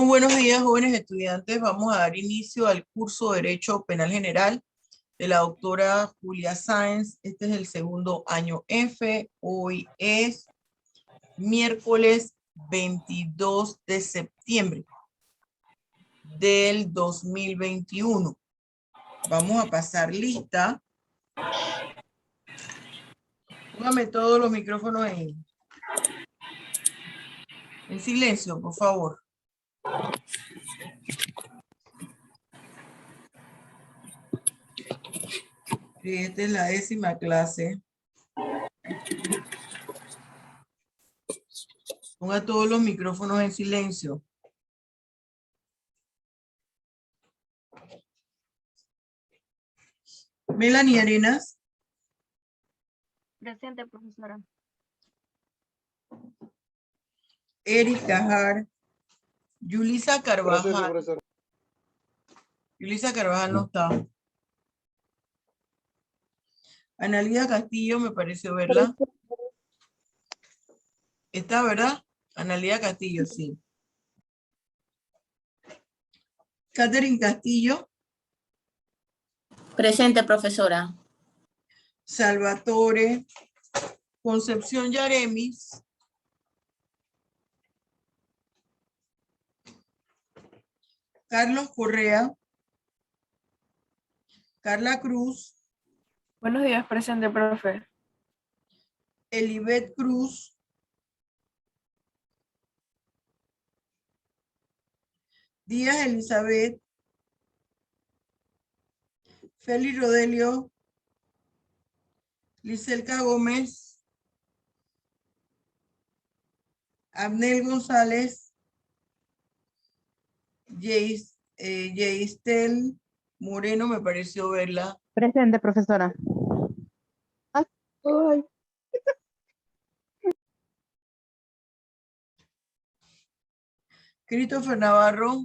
Muy buenos días, jóvenes estudiantes. Vamos a dar inicio al curso de Derecho Penal General de la doctora Julia Sáenz. Este es el segundo año F. Hoy es miércoles 22 de septiembre del 2021. Vamos a pasar lista. Póngame todos los micrófonos en silencio, por favor. Esta es la 10ª clase. Ponga todos los micrófonos en silencio. Melanie Arenas. Presente, profesora. Eric Cajar. Yulisa Carvajal. Presente, Yulisa Carvajal no está. Analida Castillo, me pareció verla. ¿Está, verdad? Analida Castillo, sí. Catherine Castillo. Presente, profesora. Salvatore. Concepción Yaremis. Carlos Correa. Carla Cruz. Buenos días, presente, profe. Elibet Cruz. Díaz Elizabeth. Félix Rodelio. Liselka Gómez. Abnel González. Yeistel Moreno, me pareció verla. Presente, profesora. Ay. Christopher Navarro.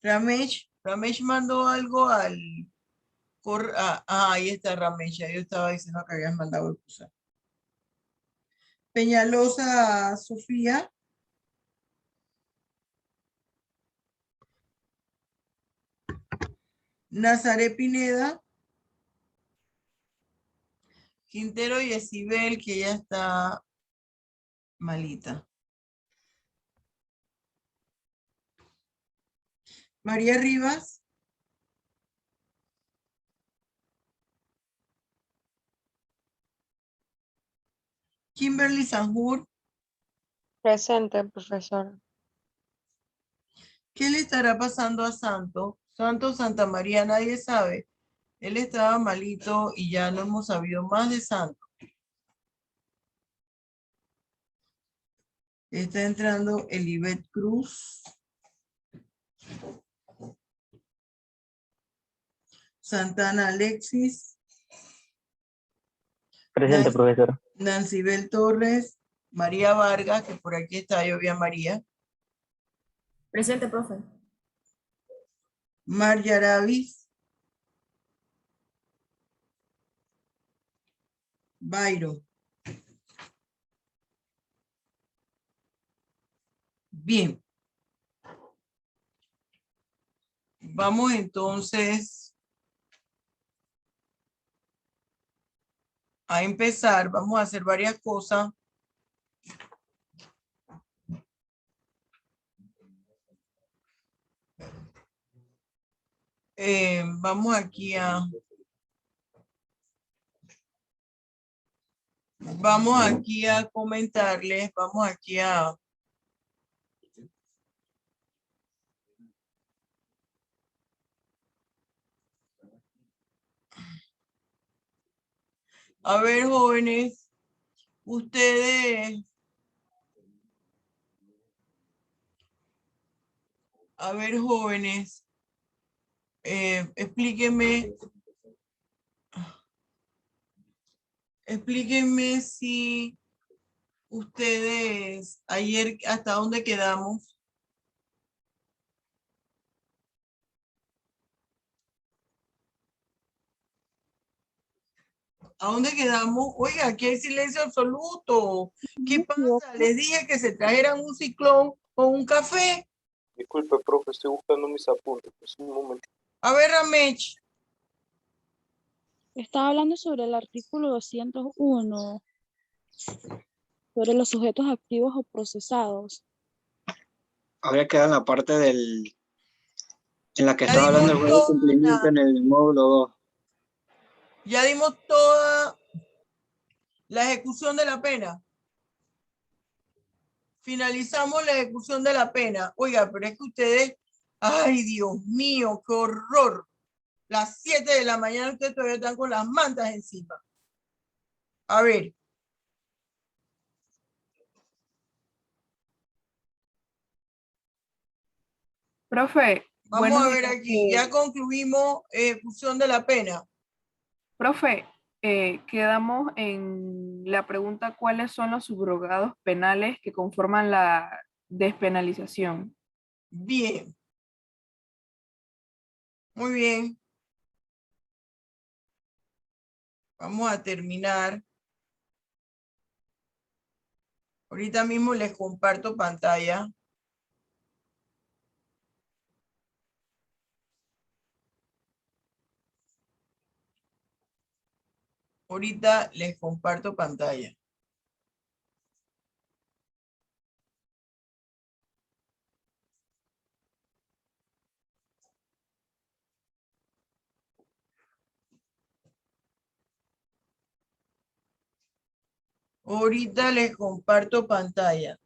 Ramesh mandó algo al ahí está Ramesh, yo estaba diciendo que habías mandado el curso. Peñalosa Sofía. Nazaret Pineda. Quintero y Esibel, que ya está malita. María Rivas. Kimberly Sanjur. Presente, profesora. ¿Qué le estará pasando a Santo? Santa María, nadie sabe. Él estaba malito y ya no hemos sabido más de Santo. Está entrando Elibet Cruz. Santana Alexis. Presente, profesora. Nancibel Torres. María Vargas, que por aquí está, yo vi a María. Presente, profe. Mar Yaravis. Bairo. Bien. Vamos entonces a empezar. Vamos a hacer varias cosas. Vamos aquí a comentarles, vamos aquí a ver, jóvenes, ustedes, explíquenme si ustedes ayer hasta dónde quedamos. ¿A dónde quedamos? Oiga, aquí hay silencio absoluto. ¿Qué pasa? Les dije que se trajeran un ciclón o un café. Disculpe, profe, estoy buscando mis apuntes. Pues, un momento. A ver, Ramech. Estaba hablando sobre el artículo 201, sobre los sujetos activos o procesados. Ahora queda en la parte en la que Ya estaba hablando del dimos juego de cumplimiento en el módulo 2. Ya dimos toda la ejecución de la pena. Finalizamos la ejecución de la pena. Oiga, pero es que ustedes, ay, Dios mío, qué horror. Las 7 de la mañana ustedes todavía están con las mantas encima. A ver. Profe, Vamos buenos a ver días. aquí. Ya concluimos ejecución de la pena. Profe, quedamos en la pregunta ¿cuáles son los subrogados penales que conforman la despenalización? Bien. Muy bien. Vamos a terminar. Ahorita mismo les comparto pantalla. Ahorita les comparto pantalla. Ahorita les comparto pantalla.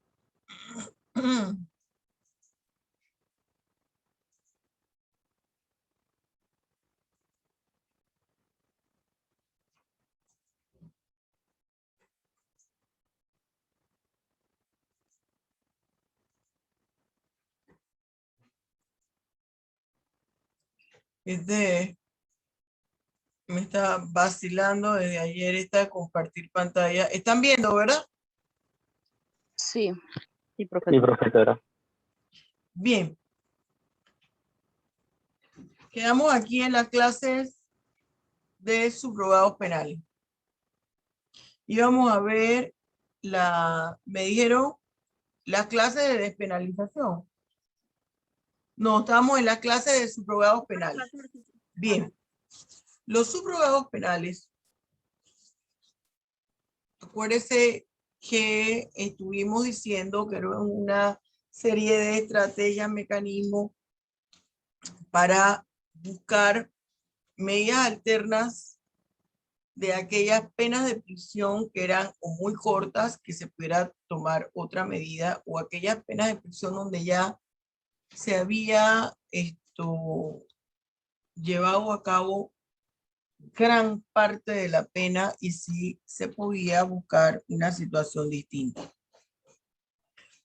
Me está vacilando desde ayer esta compartir pantalla. ¿Están viendo, verdad? Sí, Sí, profesora. Bien. Quedamos aquí en las clases de subrogados penales. Y vamos a ver me dijeron, las clases de despenalización. No, estamos en las clases de subrogados penales. Bien. Los subrogados penales, acuérdese que estuvimos diciendo que era una serie de estrategias, mecanismos para buscar medidas alternas de aquellas penas de prisión que eran o muy cortas, que se pudiera tomar otra medida, o aquellas penas de prisión donde ya se había llevado a cabo gran parte de la pena y sí se podía buscar una situación distinta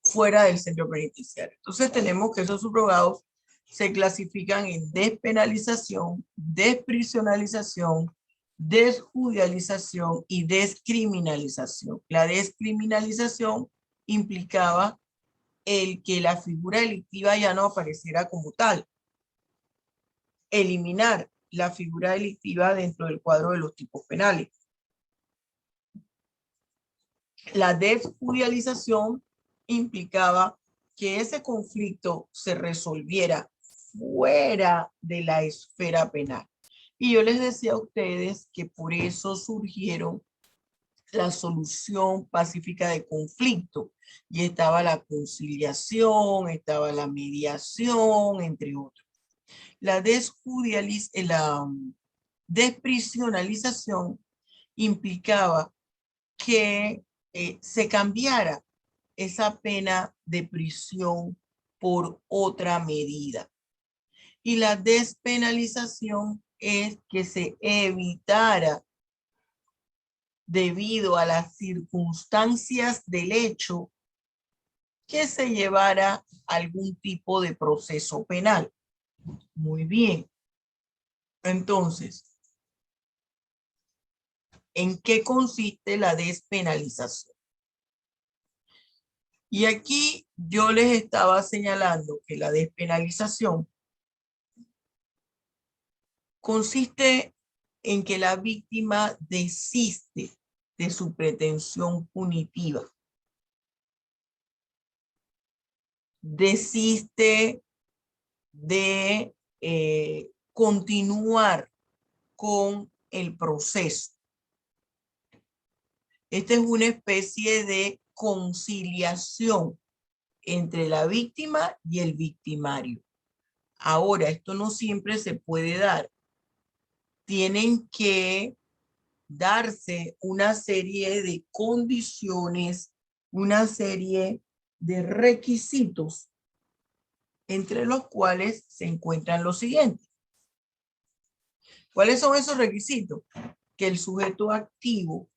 fuera del centro penitenciario. Entonces tenemos que esos subrogados se clasifican en despenalización, desprisionalización, desjudicialización y descriminalización. La descriminalización implicaba el que la figura delictiva ya no apareciera como tal. Eliminar la figura delictiva dentro del cuadro de los tipos penales. La desjudicialización implicaba que ese conflicto se resolviera fuera de la esfera penal. Y yo les decía a ustedes que por eso surgieron la solución pacífica de conflicto. Y estaba la conciliación, estaba la mediación, entre otros. La desprisionalización implicaba que se cambiara esa pena de prisión por otra medida. Y la despenalización es que se evitara, debido a las circunstancias del hecho, que se llevara algún tipo de proceso penal. Muy bien. Entonces, ¿en qué consiste la despenalización? Y aquí yo les estaba señalando que la despenalización consiste en que la víctima desiste de su pretensión punitiva. Desiste de continuar con el proceso. Esta es una especie de conciliación entre la víctima y el victimario. Ahora, esto no siempre se puede dar. Tienen que darse una serie de condiciones, una serie de requisitos, entre los cuales se encuentran los siguientes. ¿Cuáles son esos requisitos? Que el sujeto activo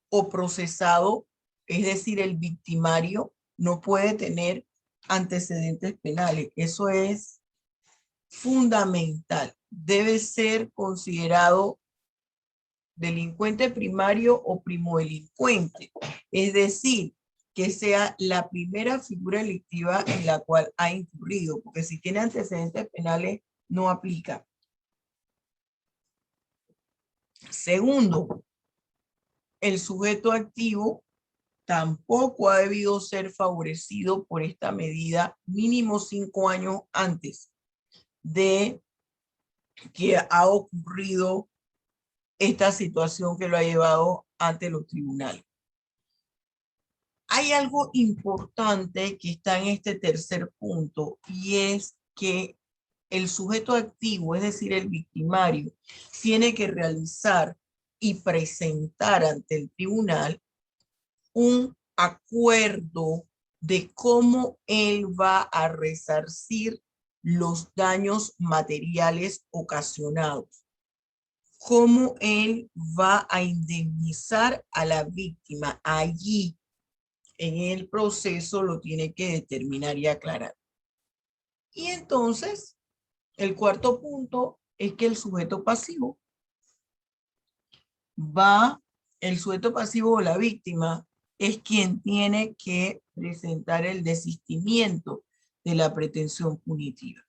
o procesado, es decir, el victimario, no puede tener antecedentes penales. Eso es fundamental. Debe ser considerado delincuente primario o primodelincuente. Es decir, que sea la primera figura delictiva en la cual ha incurrido, porque si tiene antecedentes penales, no aplica. Segundo, el sujeto activo tampoco ha debido ser favorecido por esta medida mínimo 5 años antes de que ha ocurrido esta situación que lo ha llevado ante los tribunales. Hay algo importante que está en este tercer punto, y es que el sujeto activo, es decir, el victimario, tiene que realizar y presentar ante el tribunal un acuerdo de cómo él va a resarcir los daños materiales ocasionados, cómo él va a indemnizar a la víctima. Allí, en el proceso, lo tiene que determinar y aclarar. Y entonces, el cuarto punto es que el sujeto pasivo el sujeto pasivo o la víctima es quien tiene que presentar el desistimiento de la pretensión punitiva.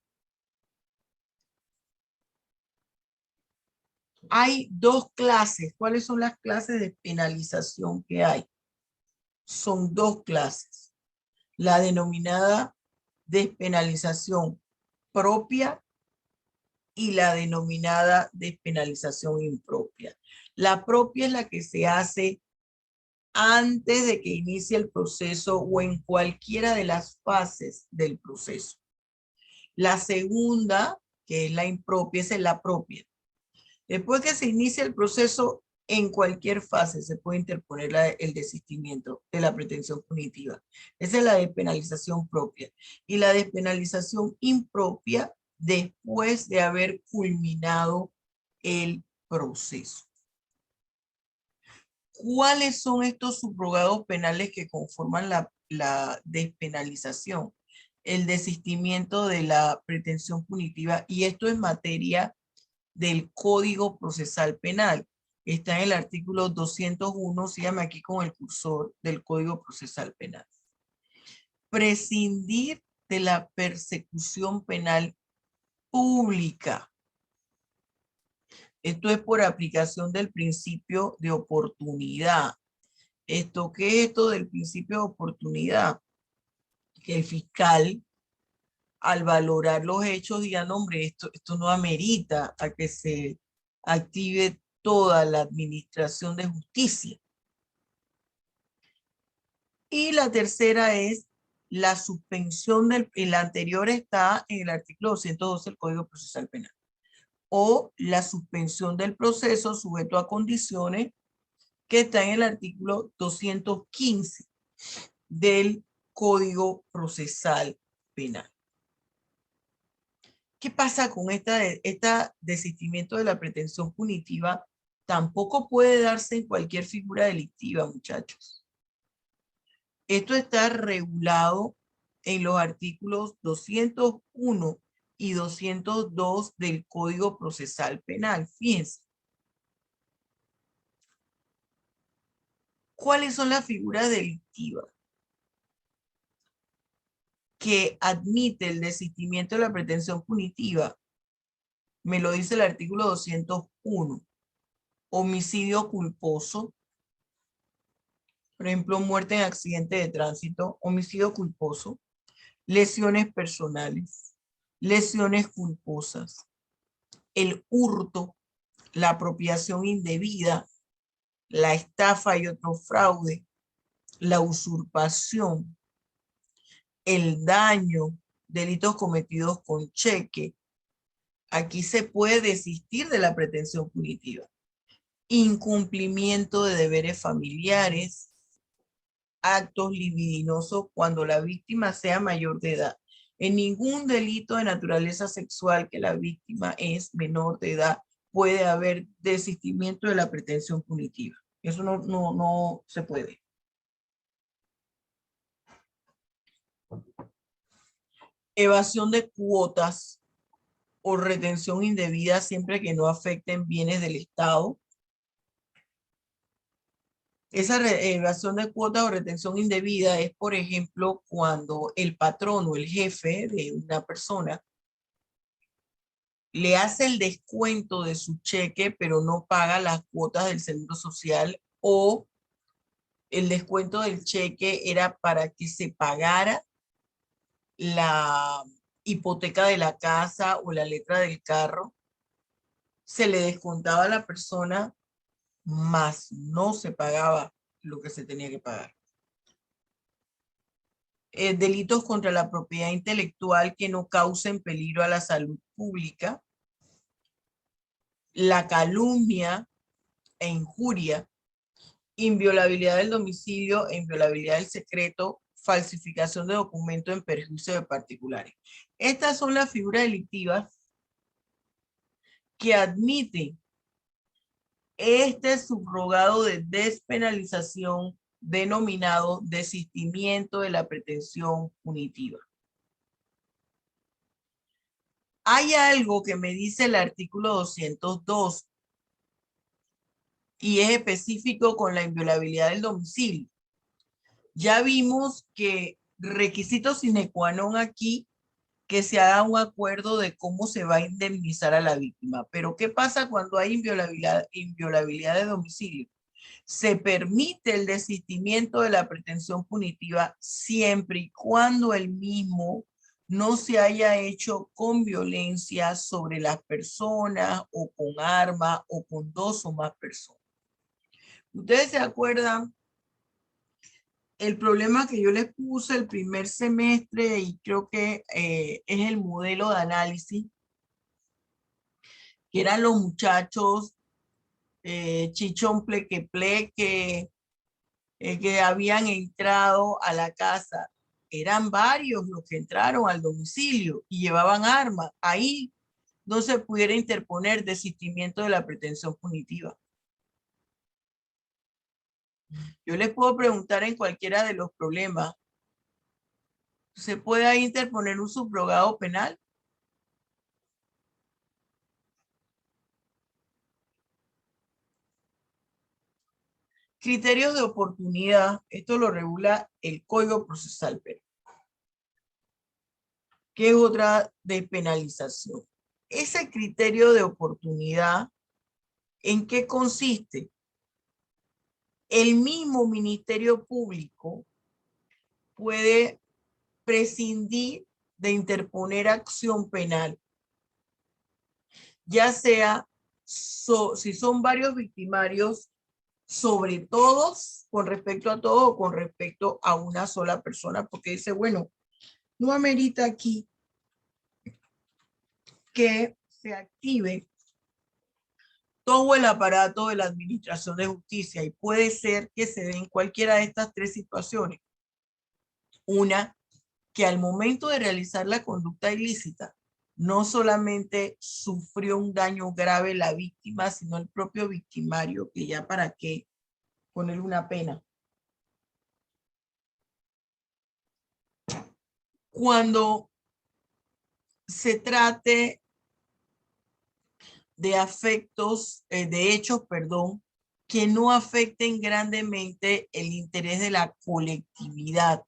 Hay dos clases. ¿Cuáles son las clases de penalización que hay? Son dos clases. La denominada despenalización propia y la denominada despenalización impropia. La propia es la que se hace antes de que inicie el proceso o en cualquiera de las fases del proceso. La segunda, que es la impropia, es la propia. Después que se inicia el proceso, en cualquier fase se puede interponer el desistimiento de la pretensión punitiva. Esa es la despenalización propia. Y la despenalización impropia después de haber culminado el proceso. ¿Cuáles son estos subrogados penales que conforman la despenalización? El desistimiento de la pretensión punitiva, y esto en materia del Código Procesal Penal. Está en el artículo 201, se llama aquí con el cursor, del Código Procesal Penal. Prescindir de la persecución penal pública. Esto es por aplicación del principio de oportunidad. ¿Qué es esto del principio de oportunidad? Que el fiscal, al valorar los hechos, diga, no, hombre, esto no amerita a que se active toda la administración de justicia. Y la tercera es la suspensión el anterior está en el artículo 212 del Código Procesal Penal. O la suspensión del proceso sujeto a condiciones, que está en el artículo 215 del Código Procesal Penal. ¿Qué pasa con esta desistimiento de la pretensión punitiva? Tampoco puede darse en cualquier figura delictiva, muchachos. Esto está regulado en los artículos 201 y 202 del Código Procesal Penal. Fíjense. ¿Cuáles son las figuras delictivas que admite el desistimiento de la pretensión punitiva? Me lo dice el artículo 201. homicidio culposo, por ejemplo, muerte en accidente de tránsito, homicidio culposo, lesiones personales, lesiones culposas, el hurto, la apropiación indebida, la estafa y otro fraude, la usurpación, el daño, delitos cometidos con cheque. Aquí se puede desistir de la pretensión punitiva. Incumplimiento de deberes familiares, actos libidinosos cuando la víctima sea mayor de edad. En ningún delito de naturaleza sexual que la víctima es menor de edad puede haber desistimiento de la pretensión punitiva. Eso no se puede. Evasión de cuotas o retención indebida siempre que no afecten bienes del Estado. Esa evasión de cuotas o retención indebida es, por ejemplo, cuando el patrón o el jefe de una persona le hace el descuento de su cheque, pero no paga las cuotas del Seguro Social, o el descuento del cheque era para que se pagara la hipoteca de la casa o la letra del carro. Se le descontaba a la persona, más no se pagaba lo que se tenía que pagar. Delitos contra la propiedad intelectual que no causen peligro a la salud pública, la calumnia e injuria, inviolabilidad del domicilio e inviolabilidad del secreto, falsificación de documentos en perjuicio de particulares. Estas son las figuras delictivas que admiten este subrogado de despenalización denominado desistimiento de la pretensión punitiva. Hay algo que me dice el artículo 202 y es específico con la inviolabilidad del domicilio. Ya vimos que requisito sine qua non aquí, que se haga un acuerdo de cómo se va a indemnizar a la víctima. Pero ¿qué pasa cuando hay inviolabilidad de domicilio? Se permite el desistimiento de la pretensión punitiva siempre y cuando el mismo no se haya hecho con violencia sobre las personas o con arma o con dos o más personas. ¿Ustedes se acuerdan el problema que yo les puse el primer semestre, y creo que es el modelo de análisis, que eran los muchachos chichón pleque pleque, que habían entrado a la casa? Eran varios los que entraron al domicilio y llevaban armas. Ahí no se pudiera interponer desistimiento de la pretensión punitiva. Yo les puedo preguntar en cualquiera de los problemas, ¿se puede ahí interponer un subrogado penal? Criterios de oportunidad, esto lo regula el Código Procesal Penal. ¿Qué es otra despenalización? Ese criterio de oportunidad, ¿en qué consiste? El mismo Ministerio Público puede prescindir de interponer acción penal, ya sea si son varios victimarios, sobre todos, con respecto a todo, o con respecto a una sola persona, porque dice, bueno, no amerita aquí que se active todo el aparato de la administración de justicia, y puede ser que se den cualquiera de estas tres situaciones. Una, que al momento de realizar la conducta ilícita, no solamente sufrió un daño grave la víctima, sino el propio victimario, que ya para qué ponerle una pena. Cuando se trate de hechos, que no afecten grandemente el interés de la colectividad,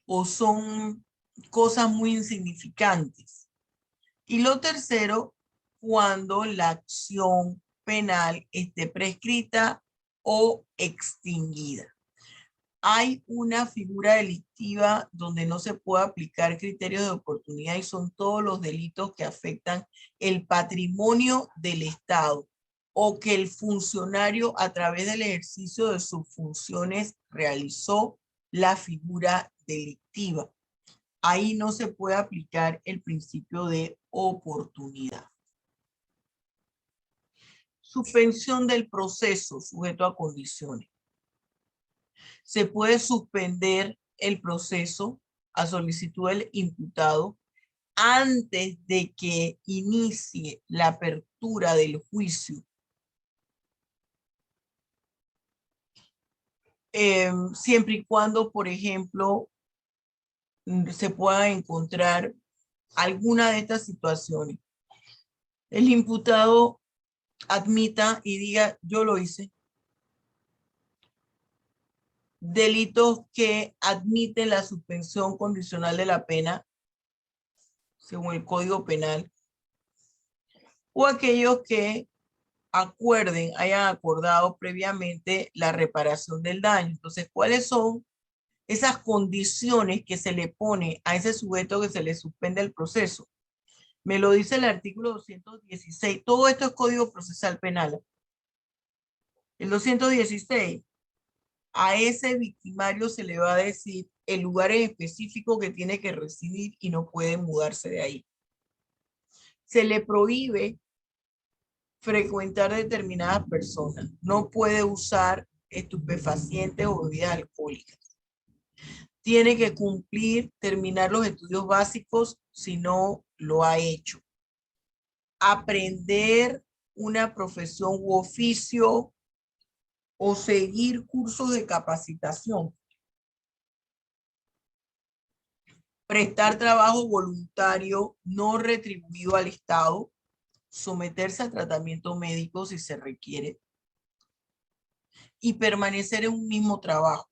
o son cosas muy insignificantes. Y lo tercero, cuando la acción penal esté prescrita o extinguida. Hay una figura delictiva donde no se puede aplicar criterios de oportunidad y son todos los delitos que afectan el patrimonio del Estado o que el funcionario a través del ejercicio de sus funciones realizó la figura delictiva. Ahí no se puede aplicar el principio de oportunidad. Suspensión del proceso sujeto a condiciones. Se puede suspender el proceso a solicitud del imputado antes de que inicie la apertura del juicio. Siempre y cuando, por ejemplo, se pueda encontrar alguna de estas situaciones. El imputado admita y diga, yo lo hice. Delitos que admiten la suspensión condicional de la pena, según el Código Penal, o aquellos que acuerden, hayan acordado previamente la reparación del daño. Entonces, ¿cuáles son esas condiciones que se le pone a ese sujeto que se le suspende el proceso? Me lo dice el artículo 216. Todo esto es Código Procesal Penal. El 216, a ese victimario se le va a decir el lugar en específico que tiene que residir y no puede mudarse de ahí. Se le prohíbe frecuentar determinadas personas. No puede usar estupefacientes o bebidas alcohólicas. Tiene que cumplir, terminar los estudios básicos si no lo ha hecho. Aprender una profesión u oficio o seguir cursos de capacitación. Prestar trabajo voluntario no retribuido al Estado. Someterse a tratamiento médico si se requiere. Y permanecer en un mismo trabajo.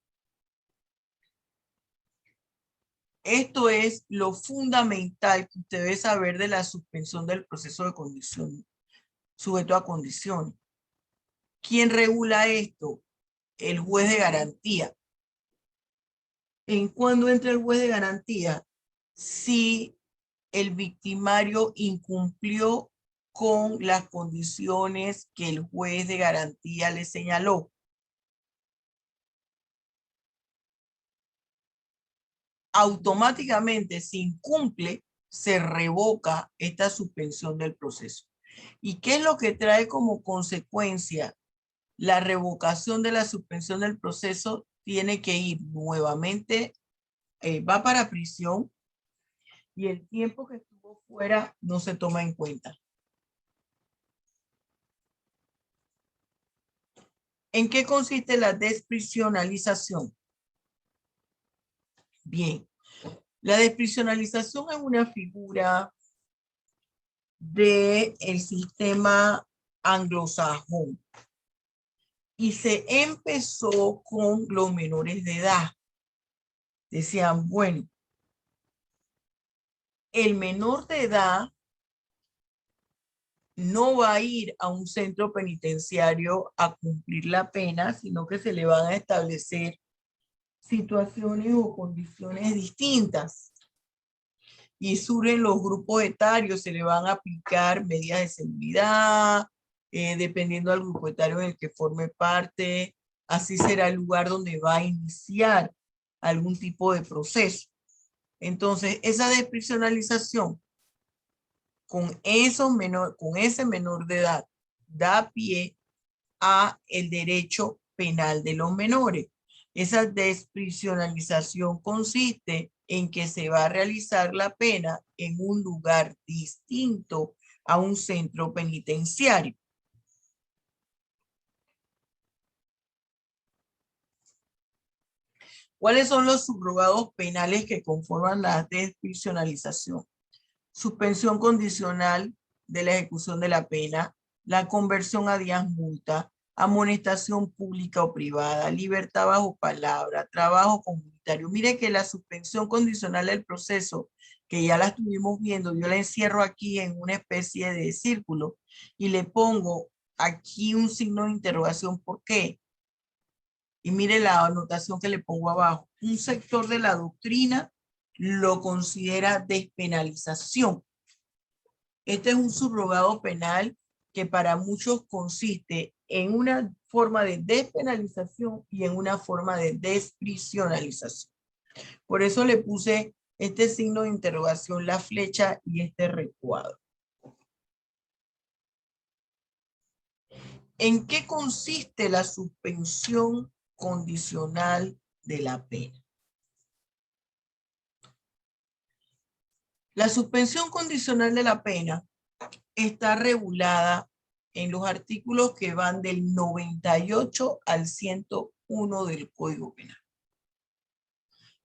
Esto es lo fundamental que usted debe saber de la suspensión del proceso de condición, sujeto a condiciones. ¿Quién regula esto? El juez de garantía. ¿En cuándo entra el juez de garantía? Si el victimario incumplió con las condiciones que el juez de garantía le señaló. Automáticamente, si incumple, se revoca esta suspensión del proceso. ¿Y qué es lo que trae como consecuencia la revocación de la suspensión del proceso? Tiene que ir nuevamente, va para prisión y el tiempo que estuvo fuera no se toma en cuenta. ¿En qué consiste la desprisionalización? Bien, la desprisionalización es una figura del sistema anglosajón y se empezó con los menores de edad. Decían, bueno, el menor de edad no va a ir a un centro penitenciario a cumplir la pena, sino que se le van a establecer situaciones o condiciones distintas. Y surgen los grupos etarios, se le van a aplicar medidas de seguridad, dependiendo del grupo etario en el que forme parte, así será el lugar donde va a iniciar algún tipo de proceso. Entonces, esa desprisionalización con ese menor de edad da pie a el derecho penal de los menores. Esa desprisionalización consiste en que se va a realizar la pena en un lugar distinto a un centro penitenciario. ¿Cuáles son los subrogados penales que conforman la desprisionalización? Suspensión condicional de la ejecución de la pena, la conversión a días multa, amonestación pública o privada, libertad bajo palabra, trabajo comunitario. Mire que la suspensión condicional del proceso que ya la estuvimos viendo, yo la encierro aquí en una especie de círculo y le pongo aquí un signo de interrogación. ¿Por qué? Y mire la anotación que le pongo abajo. Un sector de la doctrina lo considera despenalización. Este es un subrogado penal que para muchos consiste en una forma de despenalización y en una forma de desprisionalización. Por eso le puse este signo de interrogación, la flecha y este recuadro. ¿En qué consiste la suspensión condicional de la pena? La suspensión condicional de la pena está regulada en los artículos que van del 98 al 101 del Código Penal.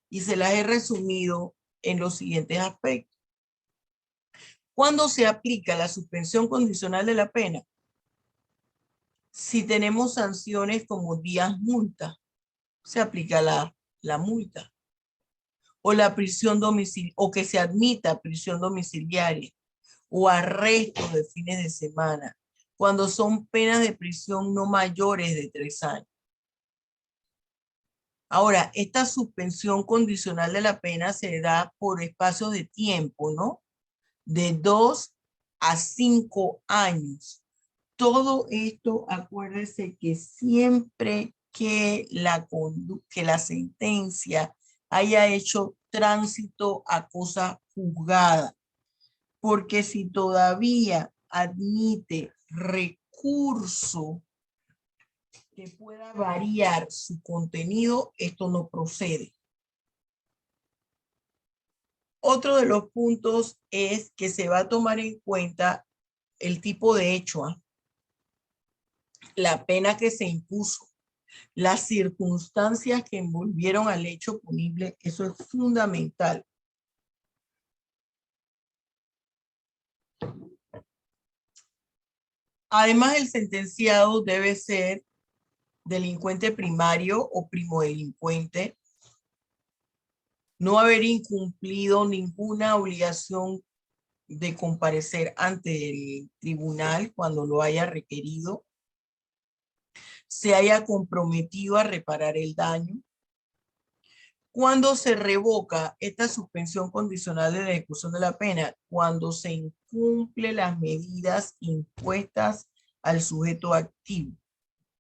Y se las he resumido en los siguientes aspectos. ¿Cuándo se aplica la suspensión condicional de la pena? Si tenemos sanciones como días multa, se aplica la multa. O la prisión domiciliaria, o que se admita prisión domiciliaria, o arresto de fines de semana, cuando son penas de prisión no mayores de 3 años. Ahora, esta suspensión condicional de la pena se da por espacios de tiempo, ¿no? De 2 a 5 años. Todo esto, acuérdense que siempre que la sentencia haya hecho tránsito a cosa juzgada. Porque si todavía admite recurso que pueda variar su contenido, esto no procede. Otro de los puntos es que se va a tomar en cuenta el tipo de hecho, la pena que se impuso, las circunstancias que envolvieron al hecho punible. Eso es fundamental. Además, el sentenciado debe ser delincuente primario o primodelincuente, no haber incumplido ninguna obligación de comparecer ante el tribunal cuando lo haya requerido, se haya comprometido a reparar el daño. Cuando se revoca esta suspensión condicional de la ejecución de la pena, cuando se incumple las medidas impuestas al sujeto activo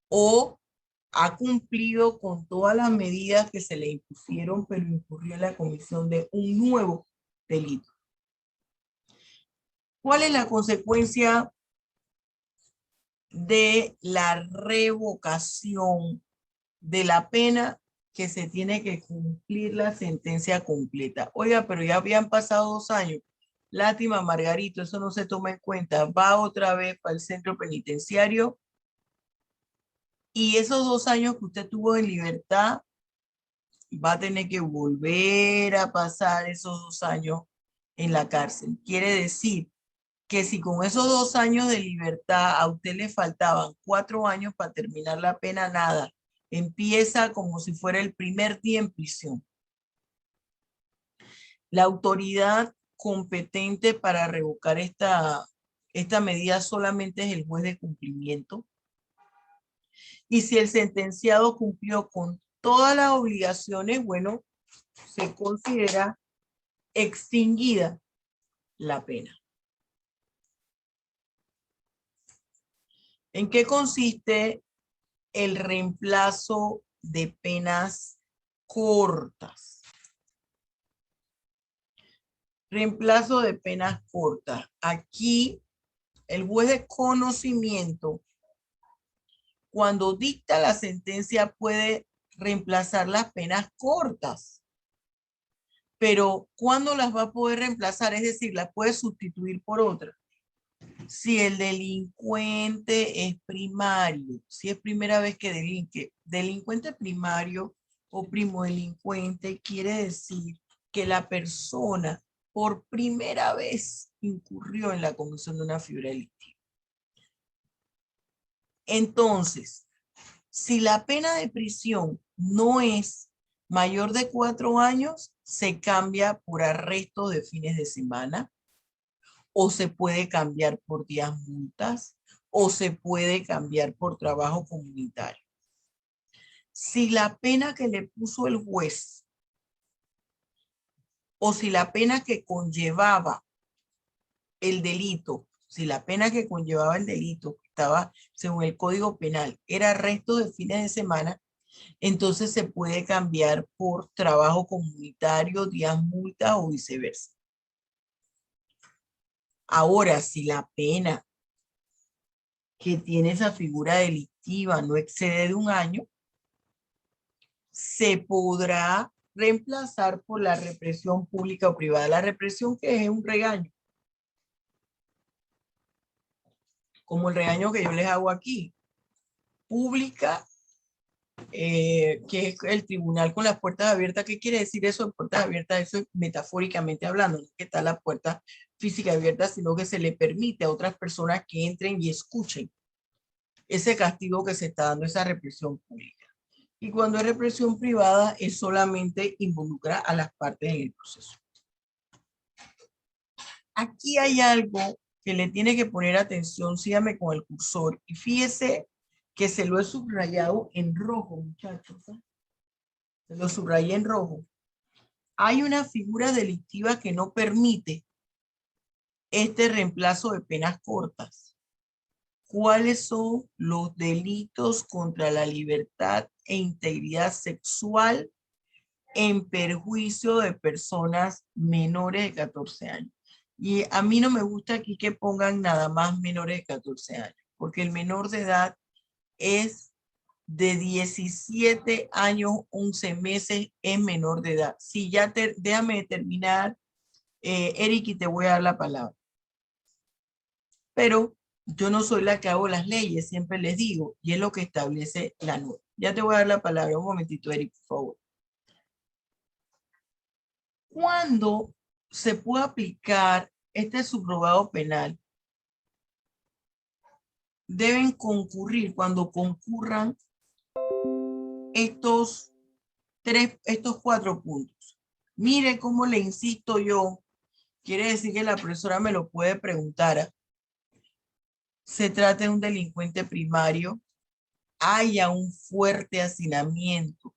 o ha cumplido con todas las medidas que se le impusieron, pero incurrió en la comisión de un nuevo delito. ¿Cuál es la consecuencia de la revocación de la pena? Que se tiene que cumplir la sentencia completa. Oiga, pero ya habían pasado 2 años. Lástima, Margarito, eso no se toma en cuenta. Va otra vez para el centro penitenciario y esos 2 años que usted tuvo de libertad, va a tener que volver a pasar esos 2 años en la cárcel. Quiere decir que si con esos 2 años de libertad a usted le faltaban 4 años para terminar la pena, nada. Empieza como si fuera el primer día en prisión. La autoridad competente para revocar esta medida solamente es el juez de cumplimiento. Y si el sentenciado cumplió con todas las obligaciones, bueno, se considera extinguida la pena. ¿En qué consiste el reemplazo de penas cortas? Reemplazo de penas cortas. Aquí el juez de conocimiento, cuando dicta la sentencia, puede reemplazar las penas cortas. Pero ¿cuándo las va a poder reemplazar? Es decir, las puede sustituir por otra. Si el delincuente es primario, si es primera vez que delinque, delincuente primario o primodelincuente quiere decir que la persona por primera vez incurrió en la comisión de una figura delictiva. Entonces, si la pena de prisión no es Mayor de 4 años se cambia por arrestos de fines de semana, o se puede cambiar por días multas, o se puede cambiar por trabajo comunitario. Si la pena que le puso el juez, o si la pena que conllevaba el delito, si la pena que conllevaba el delito estaba según el Código Penal, era arresto de fines de semana, entonces se puede cambiar por trabajo comunitario, días multa o viceversa. Ahora, si la pena que tiene esa figura delictiva no excede de 1 año, se podrá reemplazar por la represión pública o privada. La represión, que es un regaño, como el regaño que yo les hago aquí. Pública, que es el tribunal con las puertas abiertas. ¿Qué quiere decir eso de puertas abiertas? Eso es metafóricamente hablando, no es que está la puerta física abierta, sino que se le permite a otras personas que entren y escuchen ese castigo que se está dando, esa represión pública. Y cuando es represión privada, es solamente involucra a las partes en el proceso. Aquí hay algo que le tiene que poner atención, sígame con el cursor, y fíjese que se lo he subrayado en rojo, muchachos. Se lo subrayé en rojo. Hay una figura delictiva que no permite este reemplazo de penas cortas. ¿Cuáles son los delitos contra la libertad e integridad sexual en perjuicio de personas menores de 14 años? Y a mí no me gusta aquí que pongan nada más menores de 14 años, porque el menor de edad es de 17 años, 11 meses, es menor de edad. Si ya déjame terminar, Eric, y te voy a dar la palabra. Pero yo no soy la que hago las leyes, siempre les digo, y es lo que establece la norma. Ya te voy a dar la palabra, un momentito, Eric, por favor. ¿Cuándo se puede aplicar este subrogado penal? Deben concurrir, cuando concurran estos 4 puntos. Mire cómo le insisto yo, quiere decir que la profesora me lo puede preguntar. Se trata de un delincuente primario, haya un fuerte hacinamiento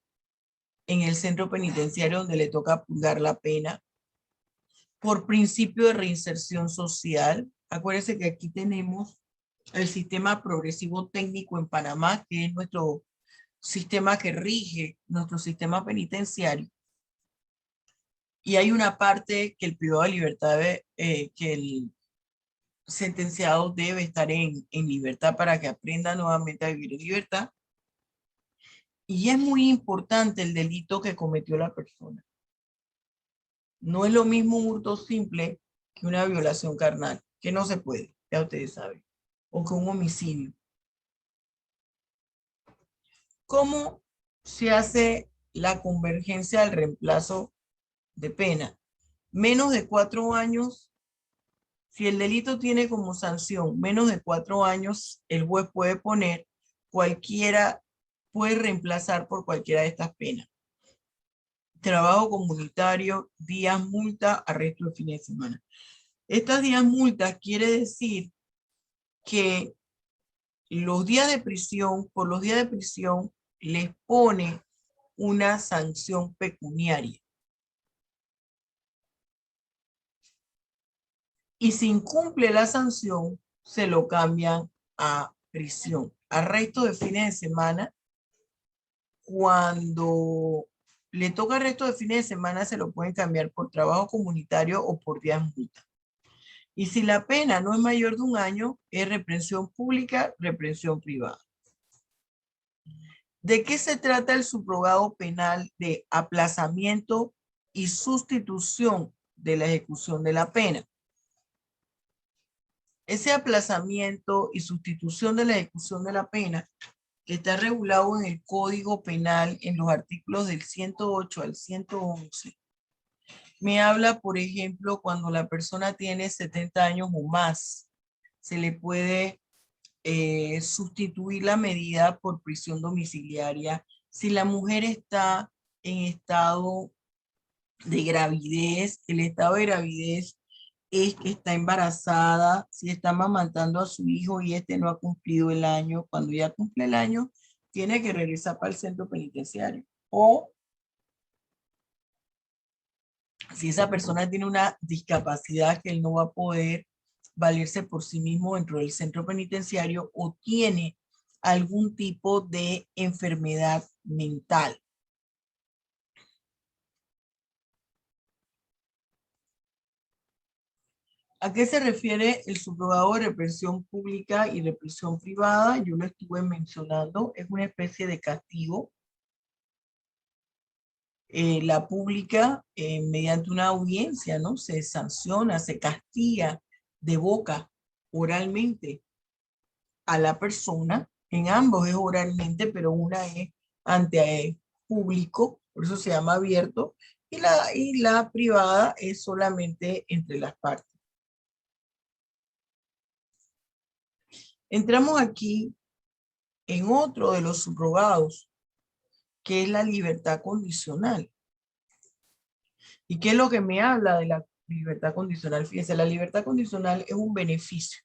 en el centro penitenciario donde le toca purgar la pena, por principio de reinserción social. Acuérdense que aquí tenemos el sistema progresivo técnico en Panamá, que es nuestro sistema que rige nuestro sistema penitenciario. Y hay una parte que el privado de libertad, que el sentenciado debe estar en libertad para que aprenda nuevamente a vivir en libertad. Y es muy importante el delito que cometió la persona. No es lo mismo un hurto simple que una violación carnal, que no se puede, ya ustedes saben, o que un homicidio. ¿Cómo se hace la convergencia al reemplazo de pena? Menos de 4 años. Si el delito tiene como sanción menos de 4 años, el juez puede poner cualquiera, puede reemplazar por cualquiera de estas penas. Trabajo comunitario, días multa, arresto de fines de semana. Estas días multas quiere decir que los días de prisión, por los días de prisión, les pone una sanción pecuniaria. Y si incumple la sanción, se lo cambian a prisión. Arresto de fines de semana, cuando le toca arresto de fines de semana, se lo pueden cambiar por trabajo comunitario o por días multa. Y si la pena no es mayor de 1 año, es reprensión pública, reprensión privada. ¿De qué se trata el subrogado penal de aplazamiento y sustitución de la ejecución de la pena? Ese aplazamiento y sustitución de la ejecución de la pena, que está regulado en el Código Penal en los artículos del 108 al 111, me habla, por ejemplo, cuando la persona tiene 70 años o más, se le puede sustituir la medida por prisión domiciliaria. Si la mujer está en estado de gravidez. El estado de gravidez es que está embarazada, si está amamantando a su hijo y este no ha cumplido el año. Cuando ya cumple el año, tiene que regresar para el centro penitenciario. O si esa persona tiene una discapacidad que él no va a poder valerse por sí mismo dentro del centro penitenciario, o tiene algún tipo de enfermedad mental. ¿A qué se refiere el subrogado de represión pública y represión privada? Yo lo estuve mencionando, es una especie de castigo. La pública, mediante una audiencia, ¿no? Se sanciona, se castiga de boca, oralmente, a la persona. En ambos es oralmente, pero una es ante público, por eso se llama abierto, y la privada es solamente entre las partes. Entramos aquí en otro de los subrogados, que es la libertad condicional. ¿Y qué es lo que me habla de la libertad condicional? Fíjense, la libertad condicional es un beneficio.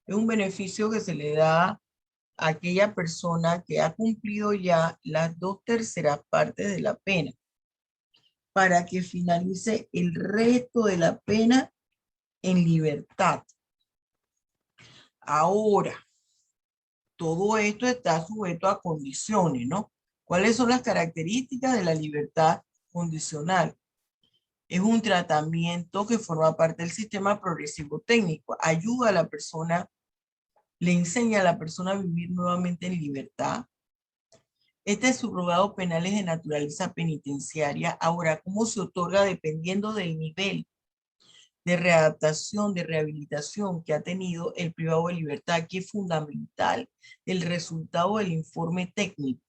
Es un beneficio que se le da a aquella persona que ha cumplido ya las 2/3 partes de la pena, para que finalice el resto de la pena en libertad. Ahora, todo esto está sujeto a condiciones, ¿no? ¿Cuáles son las características de la libertad condicional? Es un tratamiento que forma parte del sistema progresivo técnico. Ayuda a la persona, le enseña a la persona a vivir nuevamente en libertad. Este subrogado penal es de naturaleza penitenciaria. Ahora, ¿cómo se otorga? Dependiendo del nivel de readaptación, de rehabilitación que ha tenido el privado de libertad, que es fundamental el resultado del informe técnico.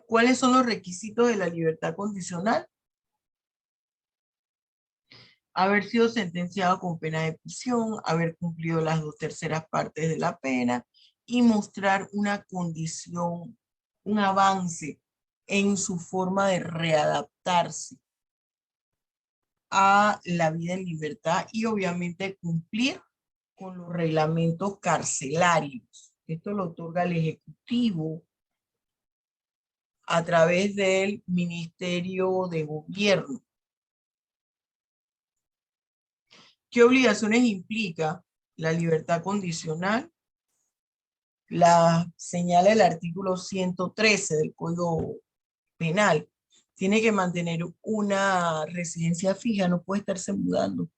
¿Cuáles son los requisitos de la libertad condicional? Haber sido sentenciado con pena de prisión, haber cumplido las 2/3 partes de la pena y mostrar una condición, un avance en su forma de readaptarse a la vida en libertad y obviamente cumplir con los reglamentos carcelarios. Esto lo otorga el Ejecutivo a través del Ministerio de Gobierno. ¿Qué obligaciones implica la libertad condicional? La señala el artículo 113 del Código Penal. Tiene que mantener una residencia fija, no puede estarse mudando.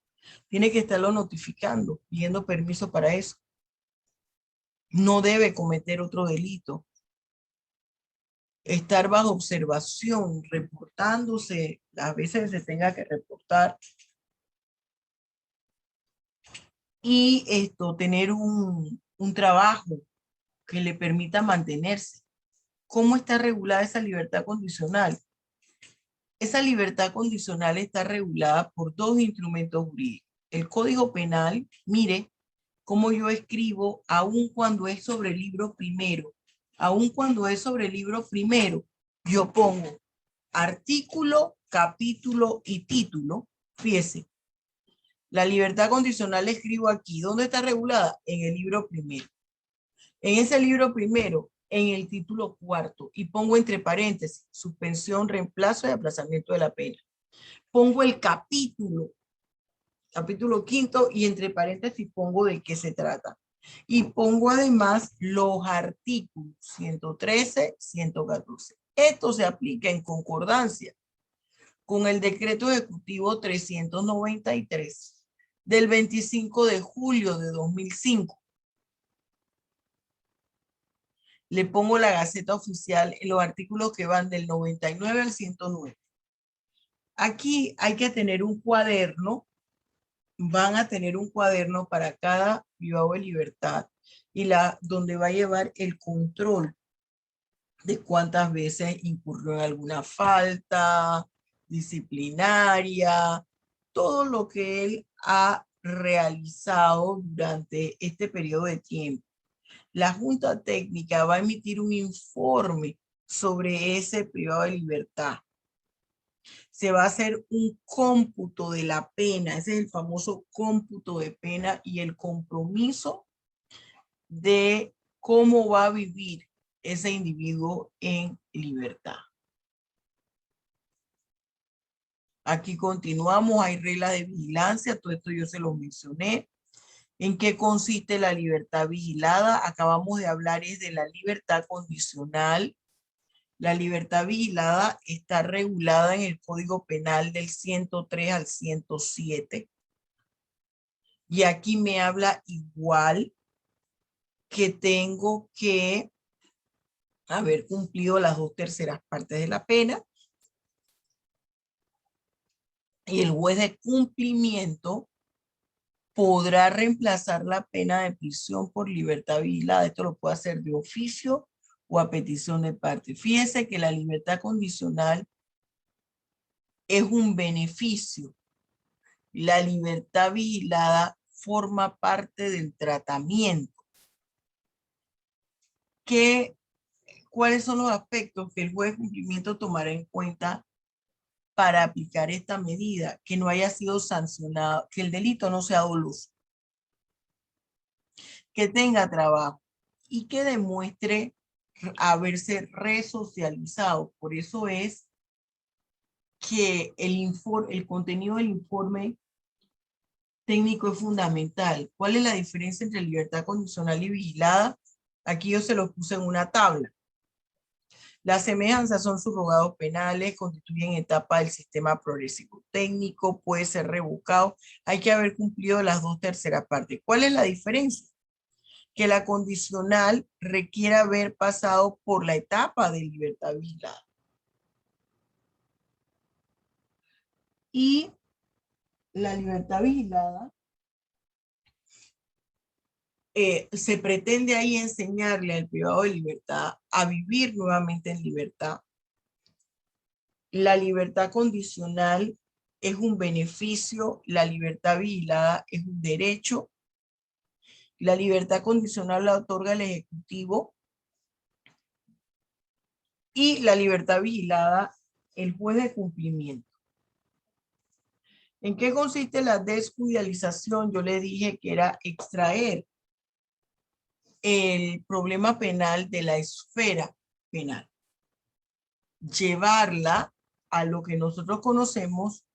Tiene que estarlo notificando, pidiendo permiso para eso. No debe cometer otro delito. Estar bajo observación, reportándose las veces que se tenga que reportar. Y tener un trabajo que le permita mantenerse. ¿Cómo está regulada esa libertad condicional? Esa libertad condicional está regulada por 2 instrumentos jurídicos. El Código Penal, mire cómo yo escribo, aun cuando es sobre el libro primero. Aun cuando es sobre el libro primero, yo pongo artículo, capítulo y título. Fíjese, la libertad condicional la escribo aquí. ¿Dónde está regulada? En el libro primero. En ese libro primero, en el título 4, y pongo entre paréntesis, suspensión, reemplazo y aplazamiento de la pena. Pongo el capítulo 5, y entre paréntesis pongo de qué se trata. Y pongo además los artículos 113, 114. Esto se aplica en concordancia con el decreto ejecutivo 393 del 25 de julio de 2005. Le pongo la Gaceta Oficial en los artículos que van del 99 al 109. Aquí hay que tener un cuaderno. Van a tener un cuaderno para cada privado de libertad y donde va a llevar el control de cuántas veces incurrió en alguna falta disciplinaria, todo lo que él ha realizado durante este periodo de tiempo. La Junta Técnica va a emitir un informe sobre ese privado de libertad. Se va a hacer un cómputo de la pena, ese es el famoso cómputo de pena y el compromiso de cómo va a vivir ese individuo en libertad. Aquí continuamos, hay reglas de vigilancia, todo esto yo se lo mencioné. ¿En qué consiste la libertad vigilada? Acabamos de hablar es de la libertad condicional. La libertad vigilada está regulada en el Código Penal del 103 al 107. Y aquí me habla igual que tengo que haber cumplido las 2/3 partes de la pena. Y el juez de cumplimiento podrá reemplazar la pena de prisión por libertad vigilada. Esto lo puede hacer de oficio o a petición de parte. Fíjese que la libertad condicional es un beneficio. La libertad vigilada forma parte del tratamiento. ¿Cuáles son los aspectos que el juez de cumplimiento tomará en cuenta para aplicar esta medida? Que no haya sido sancionado, que el delito no sea doloso, que tenga trabajo y que demuestre haberse resocializado. Por eso es que el contenido del informe técnico es fundamental. ¿Cuál es la diferencia entre libertad condicional y vigilada? Aquí yo se los puse en una tabla. Las semejanzas son subrogados penales, constituyen etapa del sistema progresivo técnico, puede ser revocado, hay que haber cumplido las 2/3 partes. ¿Cuál es la diferencia? Que la condicional requiere haber pasado por la etapa de libertad vigilada. Y la libertad vigilada, se pretende ahí enseñarle al privado de libertad a vivir nuevamente en libertad. La libertad condicional es un beneficio, la libertad vigilada es un derecho. La libertad condicional la otorga el Ejecutivo y la libertad vigilada el juez de cumplimiento. ¿En qué consiste la desjudicialización? Yo le dije que era extraer el problema penal de la esfera penal, llevarla a lo que nosotros conocemos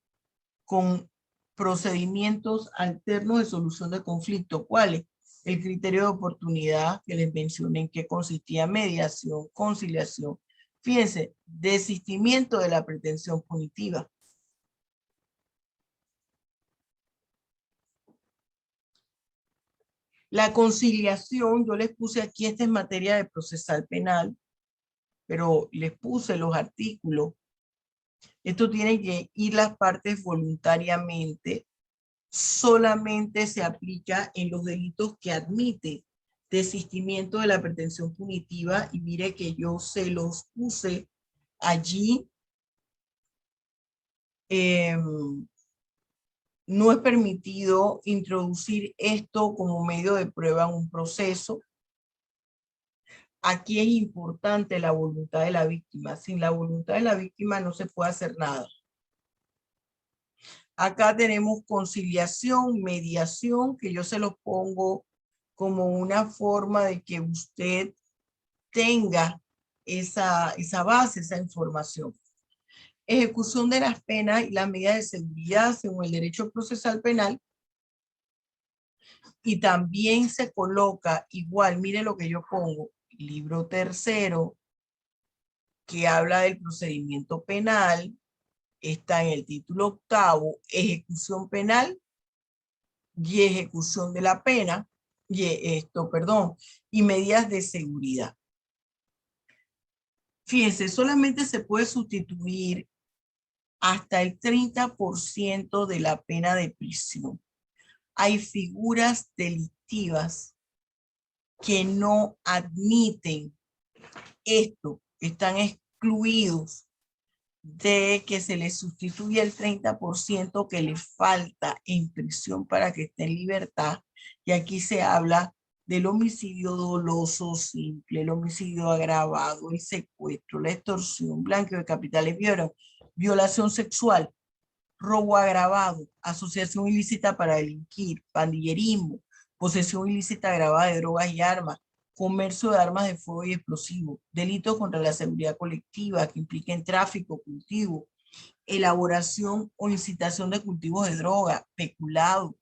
con procedimientos alternos de solución de conflicto. ¿Cuáles? El criterio de oportunidad que les mencioné en qué consistía: mediación, conciliación. Fíjense, desistimiento de la pretensión punitiva. La conciliación, yo les puse aquí, esta es materia de procesal penal, pero les puse los artículos. Esto tiene que ir las partes voluntariamente. Solamente se aplica en los delitos que admite desistimiento de la pretensión punitiva. Y mire que yo se los puse allí. No es permitido introducir esto como medio de prueba en un proceso. Aquí es importante la voluntad de la víctima. Sin la voluntad de la víctima no se puede hacer nada. Acá tenemos conciliación, mediación, que yo se los pongo como una forma de que usted tenga esa base, esa información. Ejecución de las penas y las medidas de seguridad según el derecho procesal penal. Y también se coloca igual, mire lo que yo pongo, libro tercero, que habla del procedimiento penal, está en el título octavo, ejecución penal y ejecución de la pena, y medidas de seguridad. Fíjense, solamente se puede sustituir hasta el 30% de la pena de prisión. Hay figuras delictivas que no admiten esto, están excluidos de que se les sustituya el 30% que les falta en prisión para que esté en libertad. Y aquí se habla del homicidio doloso simple, el homicidio agravado, el secuestro, la extorsión, blanqueo de capitales, violación sexual, robo agravado, asociación ilícita para delinquir, pandillerismo, posesión ilícita agravada de drogas y armas, comercio de armas de fuego y explosivos, delitos contra la seguridad colectiva que impliquen tráfico, cultivo, elaboración o incitación de cultivos de droga, peculado,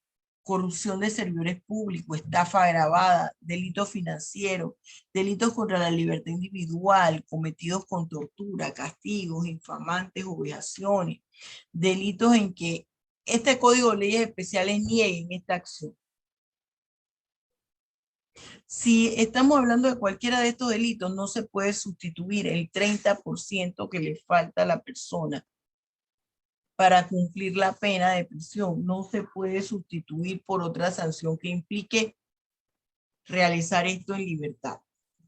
corrupción de servidores públicos, estafa agravada, delitos financieros, delitos contra la libertad individual, cometidos con tortura, castigos, infamantes o vejaciones, delitos en que este Código de Leyes Especiales nieguen esta acción. Si estamos hablando de cualquiera de estos delitos, no se puede sustituir el 30% que le falta a la persona para cumplir la pena de prisión. No se puede sustituir por otra sanción que implique realizar esto en libertad.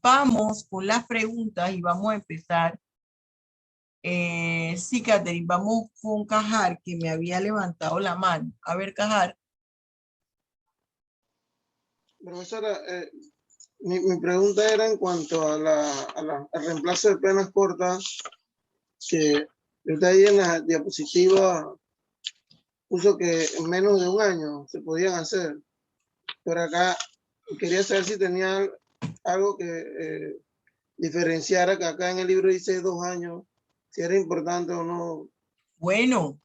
Vamos con las preguntas y vamos a empezar. Sí, Catherine, vamos con Cajar, que me había levantado la mano. A ver, Cajar. Profesora, mi pregunta era en cuanto al reemplazo de penas cortas, que usted ahí en la diapositiva puso que en menos de un año se podían hacer. Pero acá quería saber si tenía algo que diferenciara, que acá en el libro dice 2 años, si era importante o no. Bueno,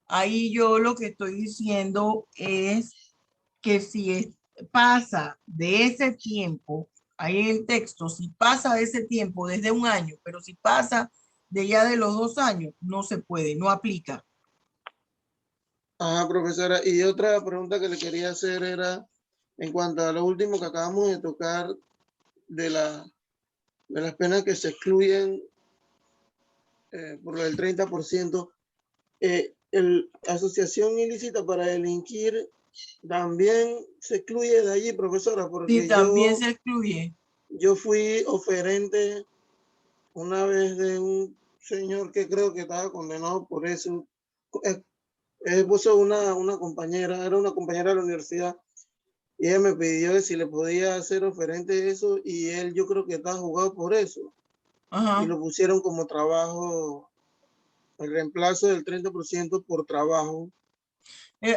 ahí yo lo que estoy diciendo es que si pasa de ese tiempo, ahí en el texto, si pasa de ese tiempo desde un año, pero si pasa de ya de los 2 años, no se puede, no aplica. Ajá, profesora. Y otra pregunta que le quería hacer era en cuanto a lo último que acabamos de tocar de las penas que se excluyen por el 30%. La asociación ilícita para delinquir también se excluye de allí, profesora, porque Sí, también se excluye. yo fui oferente una vez de un señor que creo que estaba condenado por eso. Puso una compañera, era una compañera de la universidad, y ella me pidió que si le podía hacer oferente de eso, y él yo creo que estaba jugado por eso. Ajá. Y lo pusieron como trabajo, el reemplazo del 30% por trabajo.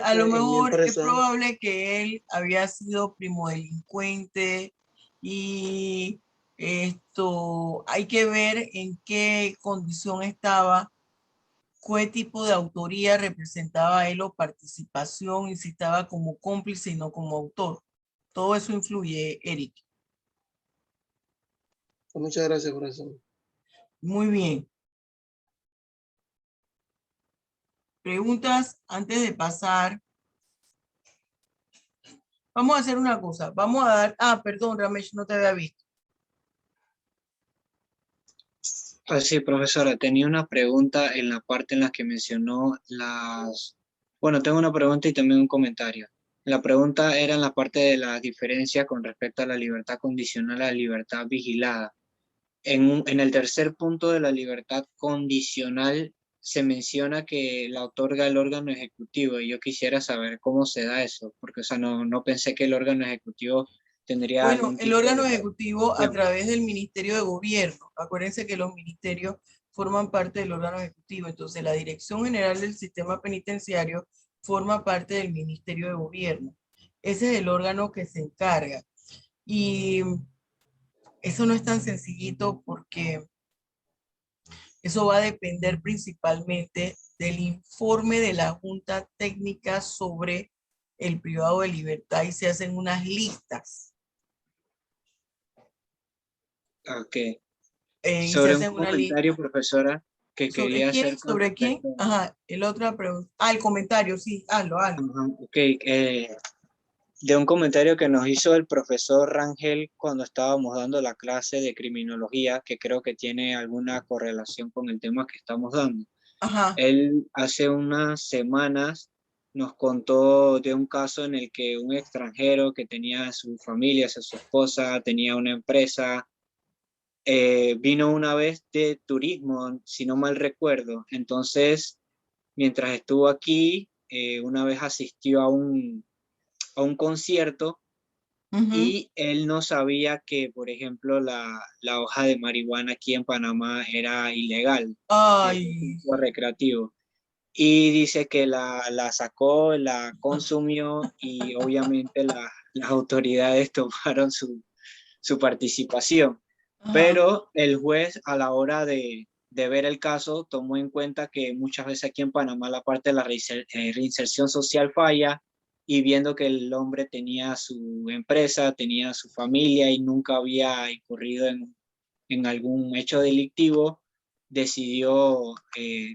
A lo mejor es empresa. probable que él había sido primodelincuente y esto hay que ver en qué condición estaba, qué tipo de autoría representaba él o participación, y si estaba como cómplice y no como autor. Todo eso influye, Eric. Muchas gracias, profesor. Muy bien. Preguntas antes de pasar. Vamos a hacer una cosa. Vamos a dar... perdón, Ramesh, no te había visto. Sí, profesora, tenía una pregunta en la parte en la que mencionó las... Bueno, tengo una pregunta y también un comentario. La pregunta era en la parte de la diferencia con respecto a la libertad condicional a la libertad vigilada. En el tercer punto de la libertad condicional se menciona que la otorga el órgano ejecutivo, y yo quisiera saber cómo se da eso, porque o sea, no pensé que el órgano ejecutivo tendría Bueno, algún el tipo órgano de... ejecutivo a través del Ministerio de Gobierno. Acuérdense que los ministerios forman parte del órgano ejecutivo. Entonces, la Dirección General del Sistema Penitenciario forma parte del Ministerio de Gobierno. Ese es el órgano que se encarga. Y eso no es tan sencillito porque eso va a depender principalmente del informe de la Junta Técnica sobre el privado de libertad, y se hacen unas listas. Ok. Y se Sobre un hacen una lista. comentario, profesora, que ¿Sobre quería quién? hacer con ¿Sobre quién? respecto... Ajá, el otra pregunta. El comentario, sí, hazlo. Ajá, ok, de un comentario que nos hizo el profesor Rangel cuando estábamos dando la clase de criminología, que creo que tiene alguna correlación con el tema que estamos dando. Ajá. Él hace unas semanas nos contó de un caso en el que un extranjero que tenía a su familia, a su esposa, tenía una empresa, vino una vez de turismo, si no mal recuerdo. Entonces, mientras estuvo aquí, una vez asistió a un concierto Ujú. y él no sabía que, por ejemplo, la hoja de marihuana aquí en Panamá era ilegal, Ay, uso recreativo. Y dice que la sacó, la consumió y obviamente las autoridades tomaron su participación. ajá, Pero el juez a la hora de ver el caso tomó en cuenta que muchas veces aquí en Panamá la parte de la reinserción social falla y viendo que el hombre tenía su empresa, tenía su familia y nunca había incurrido en algún hecho delictivo, decidió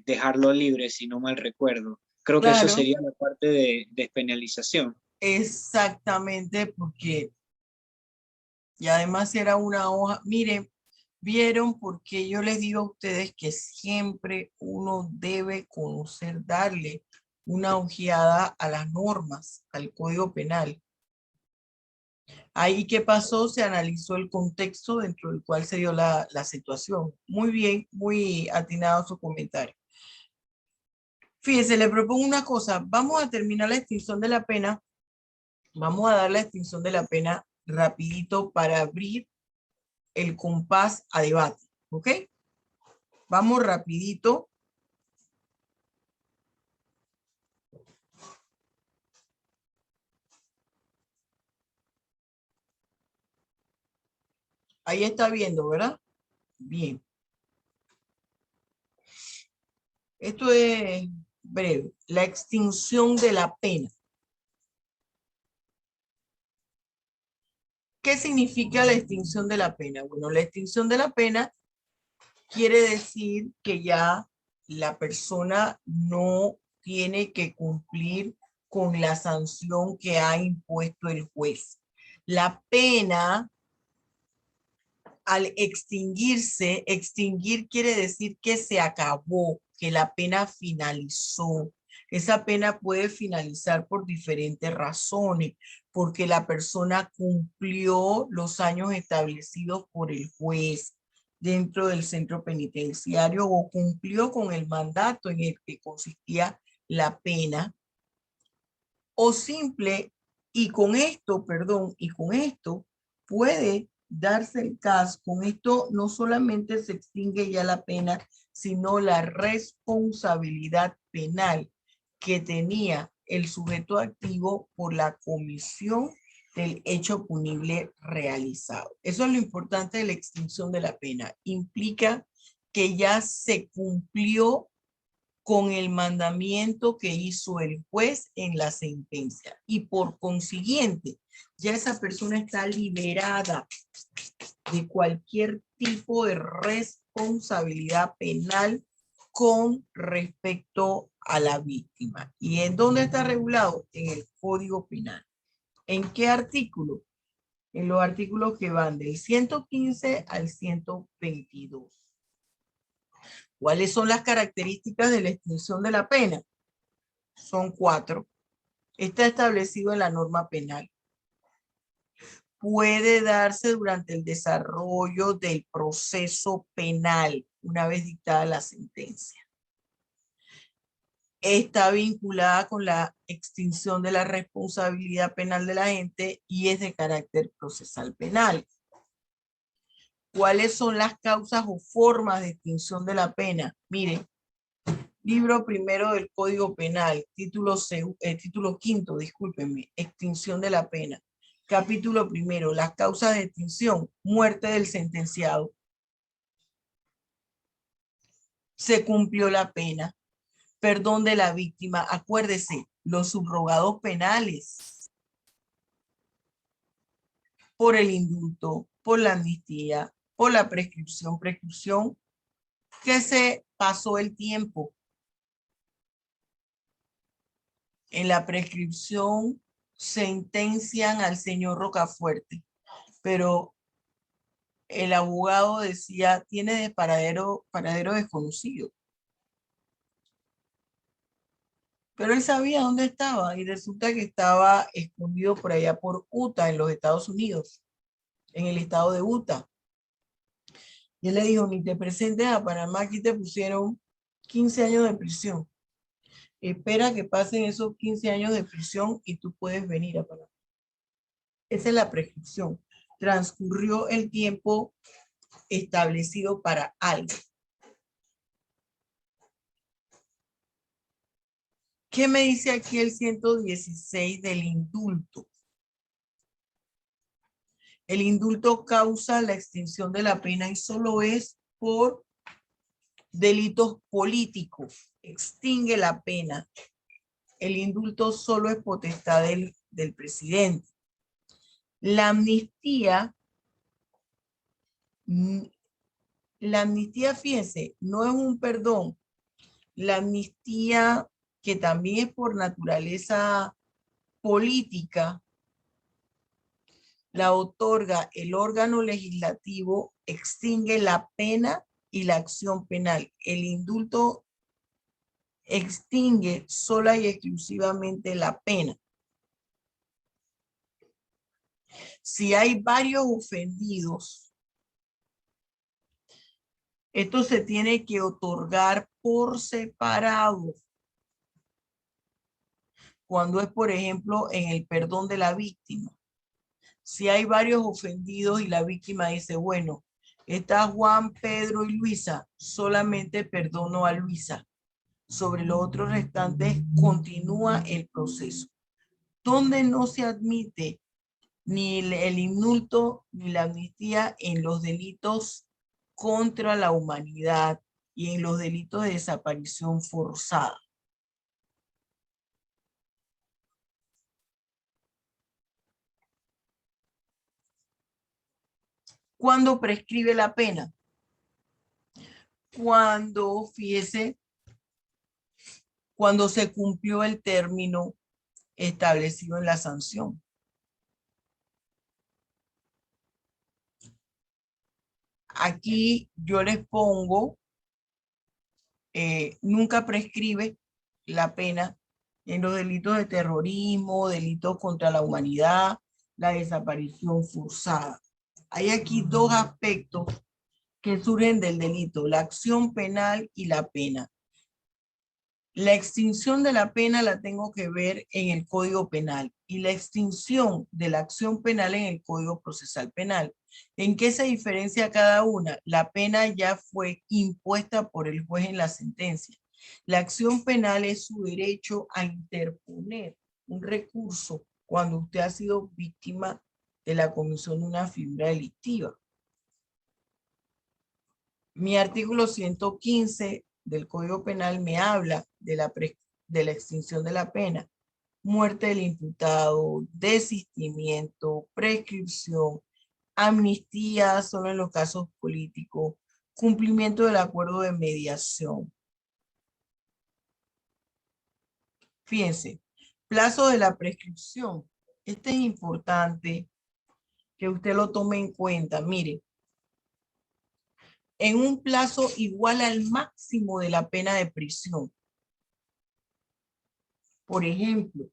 dejarlo libre, si no mal recuerdo. Creo que eso claro, sería la parte de despenalización. exactamente, porque, y además era una hoja, miren, vieron porque yo les digo a ustedes que siempre uno debe conocer, darle una ojeada a las normas, al Código Penal. Ahí, ¿qué pasó? Se analizó el contexto dentro del cual se dio la situación. Muy bien, muy atinado su comentario. Fíjese, le propongo una cosa. Vamos a terminar la extinción de la pena. Vamos a dar la extinción de la pena rapidito para abrir el compás a debate. ¿Ok? Vamos rapidito. Ahí está viendo, ¿verdad? Bien. Esto es breve. La extinción de la pena. ¿Qué significa la extinción de la pena? Bueno, la extinción de la pena quiere decir que ya la persona no tiene que cumplir con la sanción que ha impuesto el juez. La pena, al extinguirse, extinguir quiere decir que se acabó, que la pena finalizó. Esa pena puede finalizar por diferentes razones, porque la persona cumplió los años establecidos por el juez dentro del centro penitenciario o cumplió con el mandato en el que consistía la pena, o simple, y con esto, perdón, y con esto puede darse el caso, con esto no solamente se extingue ya la pena, sino la responsabilidad penal que tenía el sujeto activo por la comisión del hecho punible realizado. Eso es lo importante de la extinción de la pena. Implica que ya se cumplió con el mandamiento que hizo el juez en la sentencia y por consiguiente ya esa persona está liberada de cualquier tipo de responsabilidad penal con respecto a la víctima. ¿Y en dónde está regulado? En el Código Penal. ¿En qué artículo? En los artículos que van del 115 al 122. ¿Cuáles son las características de la extinción de la pena? Son 4. Está establecido en la norma penal. Puede darse durante el desarrollo del proceso penal, una vez dictada la sentencia. Está vinculada con la extinción de la responsabilidad penal de la gente y es de carácter procesal penal. ¿Cuáles son las causas o formas de extinción de la pena? Miren, libro primero del Código Penal, título quinto, discúlpenme, extinción de la pena. Capítulo primero, las causas de extinción, muerte del sentenciado. Se cumplió la pena. Perdón de la víctima. Acuérdese, los subrogados penales por el indulto, por la amnistía, por la prescripción, que se pasó el tiempo. En la prescripción sentencian al señor Rocafuerte, pero el abogado decía, tiene de paradero desconocido. Pero él sabía dónde estaba y resulta que estaba escondido por allá por Utah, en los Estados Unidos, en el estado de Utah. Y él le dijo, ni te presentes a Panamá, aquí te pusieron 15 años de prisión. Espera que pasen esos 15 años de prisión y tú puedes venir a Panamá. Esa es la prescripción. Transcurrió el tiempo establecido para algo. ¿Qué me dice aquí el 116 del indulto? El indulto causa la extinción de la pena y solo es por delitos políticos. Extingue la pena. El indulto solo es potestad del presidente. La amnistía, fíjense, no es un perdón. La amnistía, que también es por naturaleza política, la otorga el órgano legislativo, extingue la pena y la acción penal. El indulto extingue sola y exclusivamente la pena. Si hay varios ofendidos, esto se tiene que otorgar por separado. Cuando es, por ejemplo, en el perdón de la víctima. Si hay varios ofendidos y la víctima dice, bueno, está Juan, Pedro y Luisa, solamente perdono a Luisa. Sobre los otros restantes continúa el proceso. Donde no se admite ni el indulto ni la amnistía en los delitos contra la humanidad y en los delitos de desaparición forzada. ¿Cuándo prescribe la pena? Cuando, fíjese, cuando se cumplió el término establecido en la sanción. Aquí yo les pongo, nunca prescribe la pena en los delitos de terrorismo, delitos contra la humanidad, la desaparición forzada. Hay aquí dos aspectos que surgen del delito, la acción penal y la pena. La extinción de la pena la tengo que ver en el Código Penal y la extinción de la acción penal en el Código Procesal Penal. ¿En qué se diferencia cada una? La pena ya fue impuesta por el juez en la sentencia. La acción penal es su derecho a interponer un recurso cuando usted ha sido víctima de la comisión de una figura delictiva. Mi artículo 115 del Código Penal me habla de la extinción de la pena, muerte del imputado, desistimiento, prescripción, amnistía solo en los casos políticos, cumplimiento del acuerdo de mediación. Fíjense, plazo de la prescripción. Este es importante que usted lo tome en cuenta. Mire, en un plazo igual al máximo de la pena de prisión. Por ejemplo,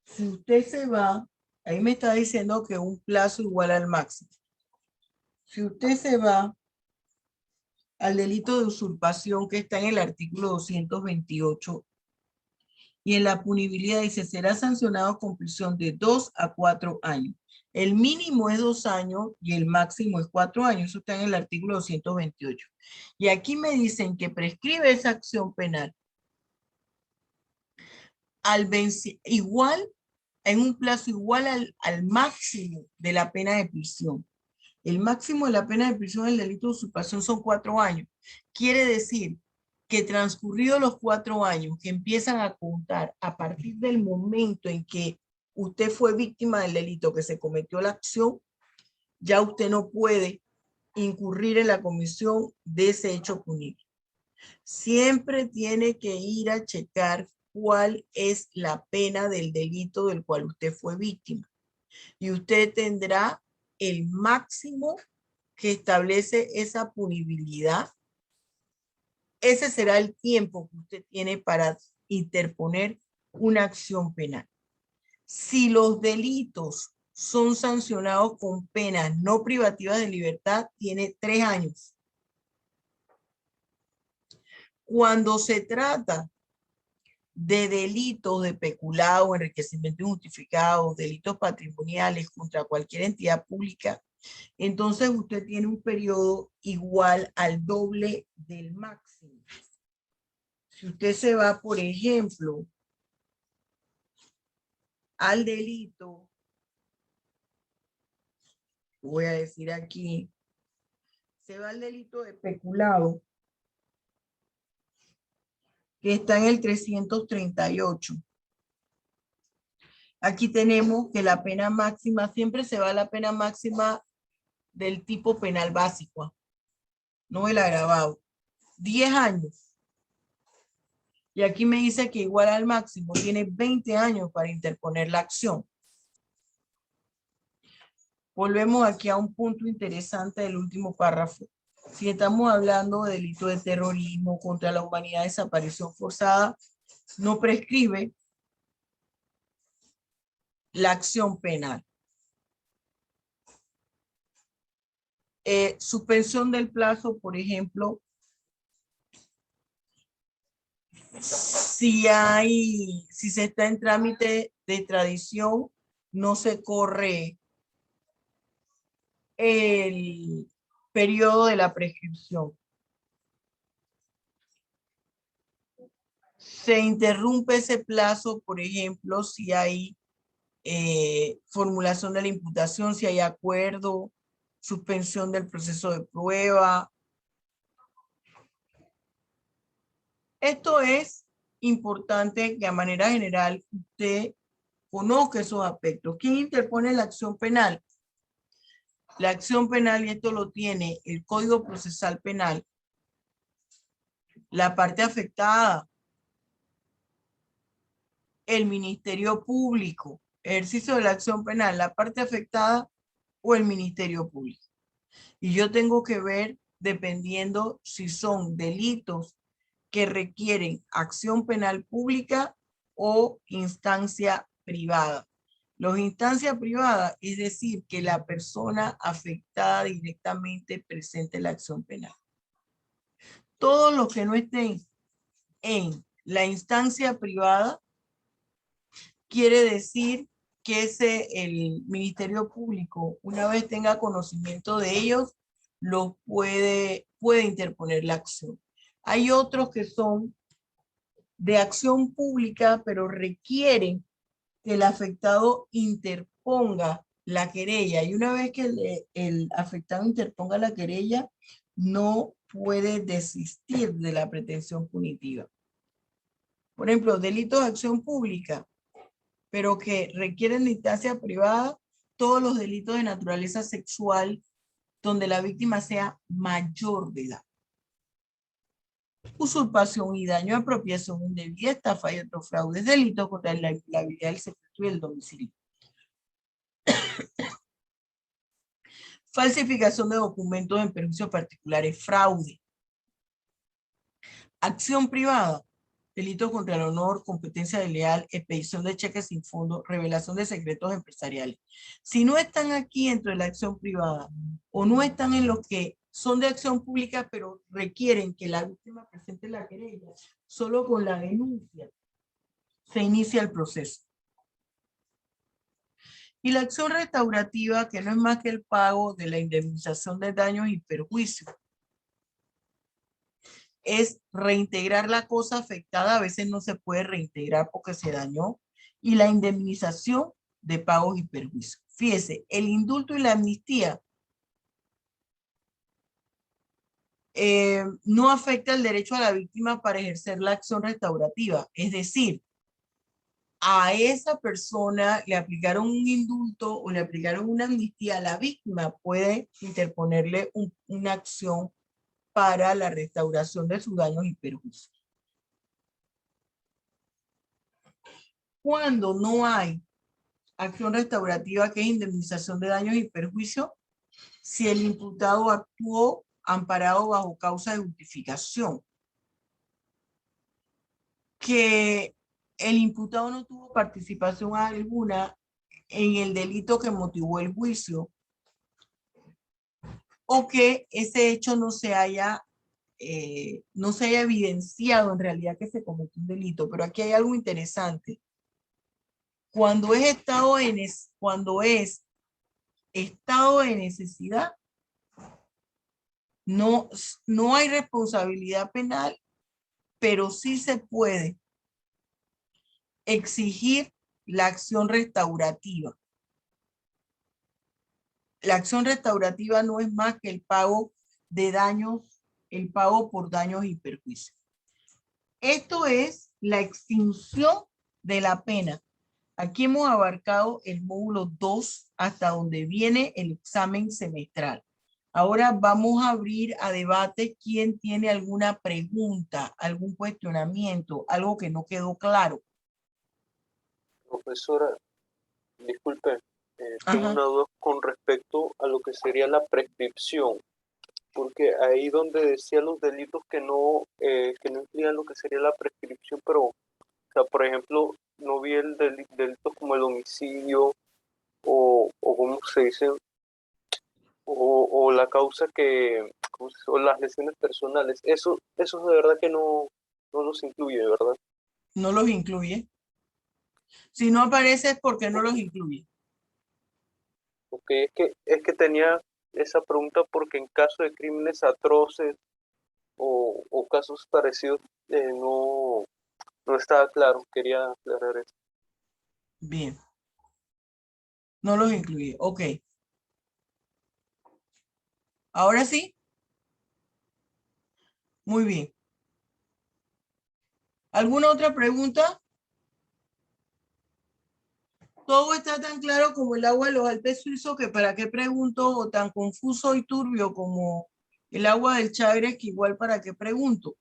si usted se va, ahí me está diciendo que un plazo igual al máximo. Si usted se va al delito de usurpación que está en el artículo 228 y en la punibilidad dice será sancionado con prisión de 2 a 4 años. El mínimo es 2 años y el máximo es 4 años. Eso está en el artículo 228. Y aquí me dicen que prescribe esa acción penal igual, en un plazo igual al máximo de la pena de prisión. El máximo de la pena de prisión del delito de usurpación son 4 años. Quiere decir que transcurridos los 4 años que empiezan a contar a partir del momento en que usted fue víctima del delito que se cometió la acción, ya usted no puede incurrir en la comisión de ese hecho punible. Siempre tiene que ir a checar cuál es la pena del delito del cual usted fue víctima. Y usted tendrá el máximo que establece esa punibilidad. Ese será el tiempo que usted tiene para interponer una acción penal. Si los delitos son sancionados con penas no privativas de libertad, tiene 3 años. Cuando se trata de delitos de peculado, enriquecimiento injustificado, delitos patrimoniales contra cualquier entidad pública, entonces usted tiene un periodo igual al doble del máximo. Si usted se va, por ejemplo, al delito, voy a decir aquí, se va al delito de peculado, que está en el 338. Aquí tenemos que la pena máxima, siempre se va a la pena máxima del tipo penal básico, no el agravado. 10 años. Y aquí me dice que igual al máximo tiene 20 años para interponer la acción. Volvemos aquí a un punto interesante del último párrafo. Si estamos hablando de delito de terrorismo contra la humanidad, desaparición forzada, no prescribe la acción penal. Suspensión del plazo, por ejemplo, si se está en trámite de extradición, no se corre el periodo de la prescripción. Se interrumpe ese plazo, por ejemplo, si hay formulación de la imputación, si hay acuerdo, suspensión del proceso de prueba. Esto es importante que a manera general usted conozca esos aspectos. ¿Quién interpone la acción penal? La acción penal, y esto lo tiene el Código Procesal Penal, la parte afectada, el Ministerio Público, ejercicio de la acción penal, la parte afectada o el Ministerio Público. Y yo tengo que ver, dependiendo si son delitos que requieren acción penal pública o instancia privada. Los instancias privadas, es decir, que la persona afectada directamente presente la acción penal. Todos los que no estén en la instancia privada, quiere decir que el Ministerio Público, una vez tenga conocimiento de ellos, lo puede interponer la acción. Hay otros que son de acción pública, pero requieren que el afectado interponga la querella. Y una vez que el afectado interponga la querella, no puede desistir de la pretensión punitiva. Por ejemplo, delitos de acción pública, pero que requieren de instancia privada, todos los delitos de naturaleza sexual donde la víctima sea mayor de edad. Usurpación y daño, apropiación indebida, estafa y otros fraudes, delitos contra la inviolabilidad del secreto y el domicilio. Falsificación de documentos en perjuicios particulares, fraude. Acción privada, delitos contra el honor, competencia desleal, expedición de cheques sin fondo, revelación de secretos empresariales. Si no están aquí dentro de la acción privada o no están en los que son de acción pública, pero requieren que la víctima presente la querella, solo con la denuncia se inicia el proceso. Y la acción restaurativa, que no es más que el pago de la indemnización de daños y perjuicios, es reintegrar la cosa afectada, a veces no se puede reintegrar porque se dañó, y la indemnización de pagos y perjuicios. Fíjese, el indulto y la amnistía no afecta el derecho a la víctima para ejercer la acción restaurativa, es decir, a esa persona le aplicaron un indulto o le aplicaron una amnistía, la víctima puede interponerle una acción para la restauración de sus daños y perjuicios. Cuando no hay acción restaurativa, que es indemnización de daños y perjuicios, si el imputado actuó amparado bajo causa de justificación, que el imputado no tuvo participación alguna en el delito que motivó el juicio, o que ese hecho no se haya no se haya evidenciado en realidad que se cometió un delito, pero aquí hay algo interesante. Cuando es estado de necesidad, no hay responsabilidad penal, pero sí se puede exigir la acción restaurativa. La acción restaurativa no es más que el pago de daños, el pago por daños y perjuicios. Esto es la extinción de la pena. Aquí hemos abarcado el módulo 2 hasta donde viene el examen semestral. Ahora vamos a abrir a debate quién tiene alguna pregunta, algún cuestionamiento, algo que no quedó claro. Profesora, disculpe, tengo Ajá. una duda con respecto a lo que sería la prescripción, porque ahí donde decía los delitos que no incluían lo que sería la prescripción, pero, o sea, por ejemplo, no vi el delito como el homicidio o ¿cómo se dice? O la causa que, o las lesiones personales. Eso de verdad que no los incluye, ¿verdad? No los incluye. Si no aparece es porque no los incluye. Porque es que tenía esa pregunta porque en caso de crímenes atroces o casos parecidos no estaba claro. Quería aclarar eso. Bien. No los incluye. Ok. Ahora sí. Muy bien. ¿Alguna otra pregunta? Todo está tan claro como el agua de los Alpes suizos que para qué pregunto, o tan confuso y turbio como el agua del Chagres que igual para qué pregunto.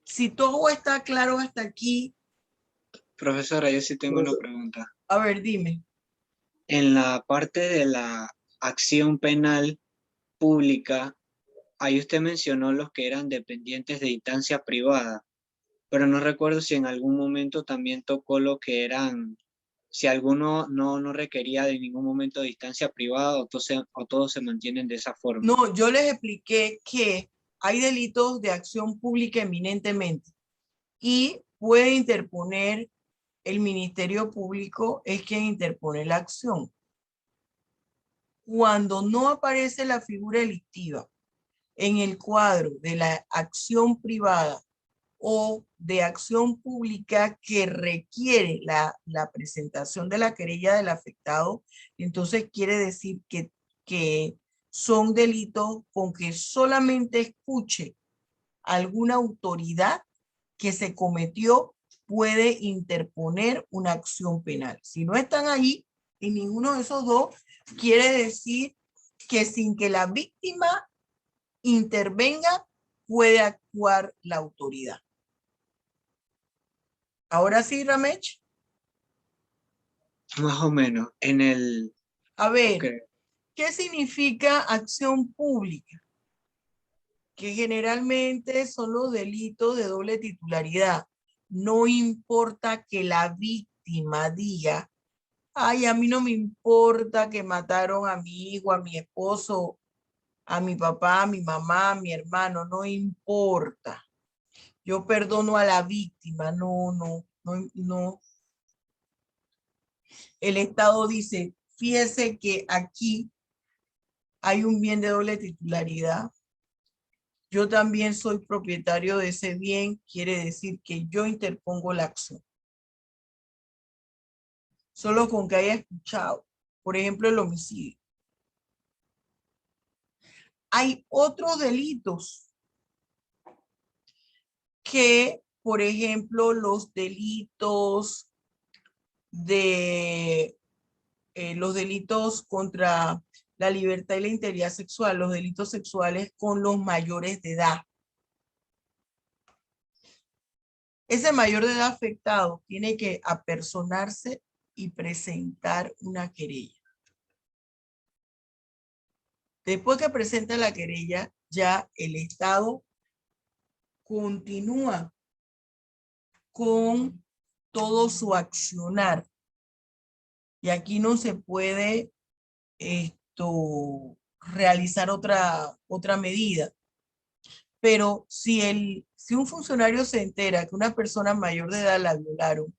Si todo está claro hasta aquí, Profesora, yo sí tengo una pregunta. a ver, dime. En la parte de la acción penal pública, ahí usted mencionó los que eran dependientes de instancia privada, pero no recuerdo si en algún momento también tocó lo que eran, si alguno no requería de ningún momento de instancia privada o todos se mantienen de esa forma. No, yo les expliqué que hay delitos de acción pública eminentemente y puede interponer el Ministerio Público, es quien interpone la acción. Cuando no aparece la figura delictiva en el cuadro de la acción privada o de acción pública que requiere la presentación de la querella del afectado, entonces quiere decir que son delitos con que solamente escuche alguna autoridad que se cometió puede interponer una acción penal. Si no están ahí, en ninguno de esos dos, quiere decir que sin que la víctima intervenga, puede actuar la autoridad. Ahora sí, Ramech. Más o menos, en el... A ver, Okay. ¿qué significa acción pública? Que generalmente son los delitos de doble titularidad. No importa que la víctima diga, ay, a mí no me importa que mataron a mi hijo, a mi esposo, a mi papá, a mi mamá, a mi hermano, no importa. Yo perdono a la víctima, no. El Estado dice, fíjese que aquí hay un bien de doble titularidad. Yo también soy propietario de ese bien, quiere decir que yo interpongo la acción. Solo con que haya escuchado, por ejemplo, el homicidio. Hay otros delitos que, por ejemplo, los delitos contra la libertad y la integridad sexual, los delitos sexuales con los mayores de edad. Ese mayor de edad afectado tiene que apersonarse y presentar una querella. Después que presenta la querella, ya el Estado continúa con todo su accionar. Y aquí no se puede realizar otra medida. Pero si un funcionario se entera que una persona mayor de edad la violaron,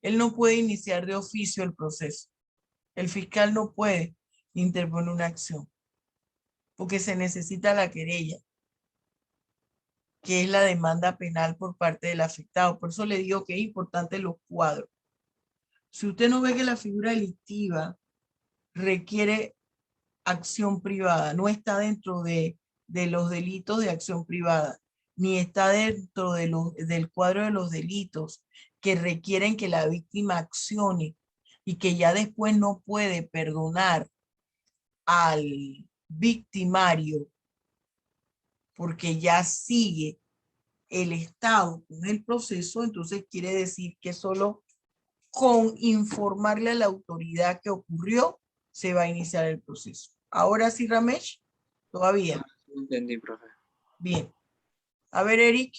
él no puede iniciar de oficio el proceso. El fiscal no puede interponer una acción porque se necesita la querella, que es la demanda penal por parte del afectado. Por eso le digo que es importante los cuadros. Si usted no ve que la figura delictiva requiere acción privada, no está dentro de los delitos de acción privada, ni está dentro del cuadro de los delitos que requieren que la víctima accione y que ya después no puede perdonar al victimario porque ya sigue el Estado con el proceso, entonces quiere decir que solo con informarle a la autoridad que ocurrió se va a iniciar el proceso. Ahora sí, Ramesh, todavía. Entendí, profe. Bien. A ver, Eric.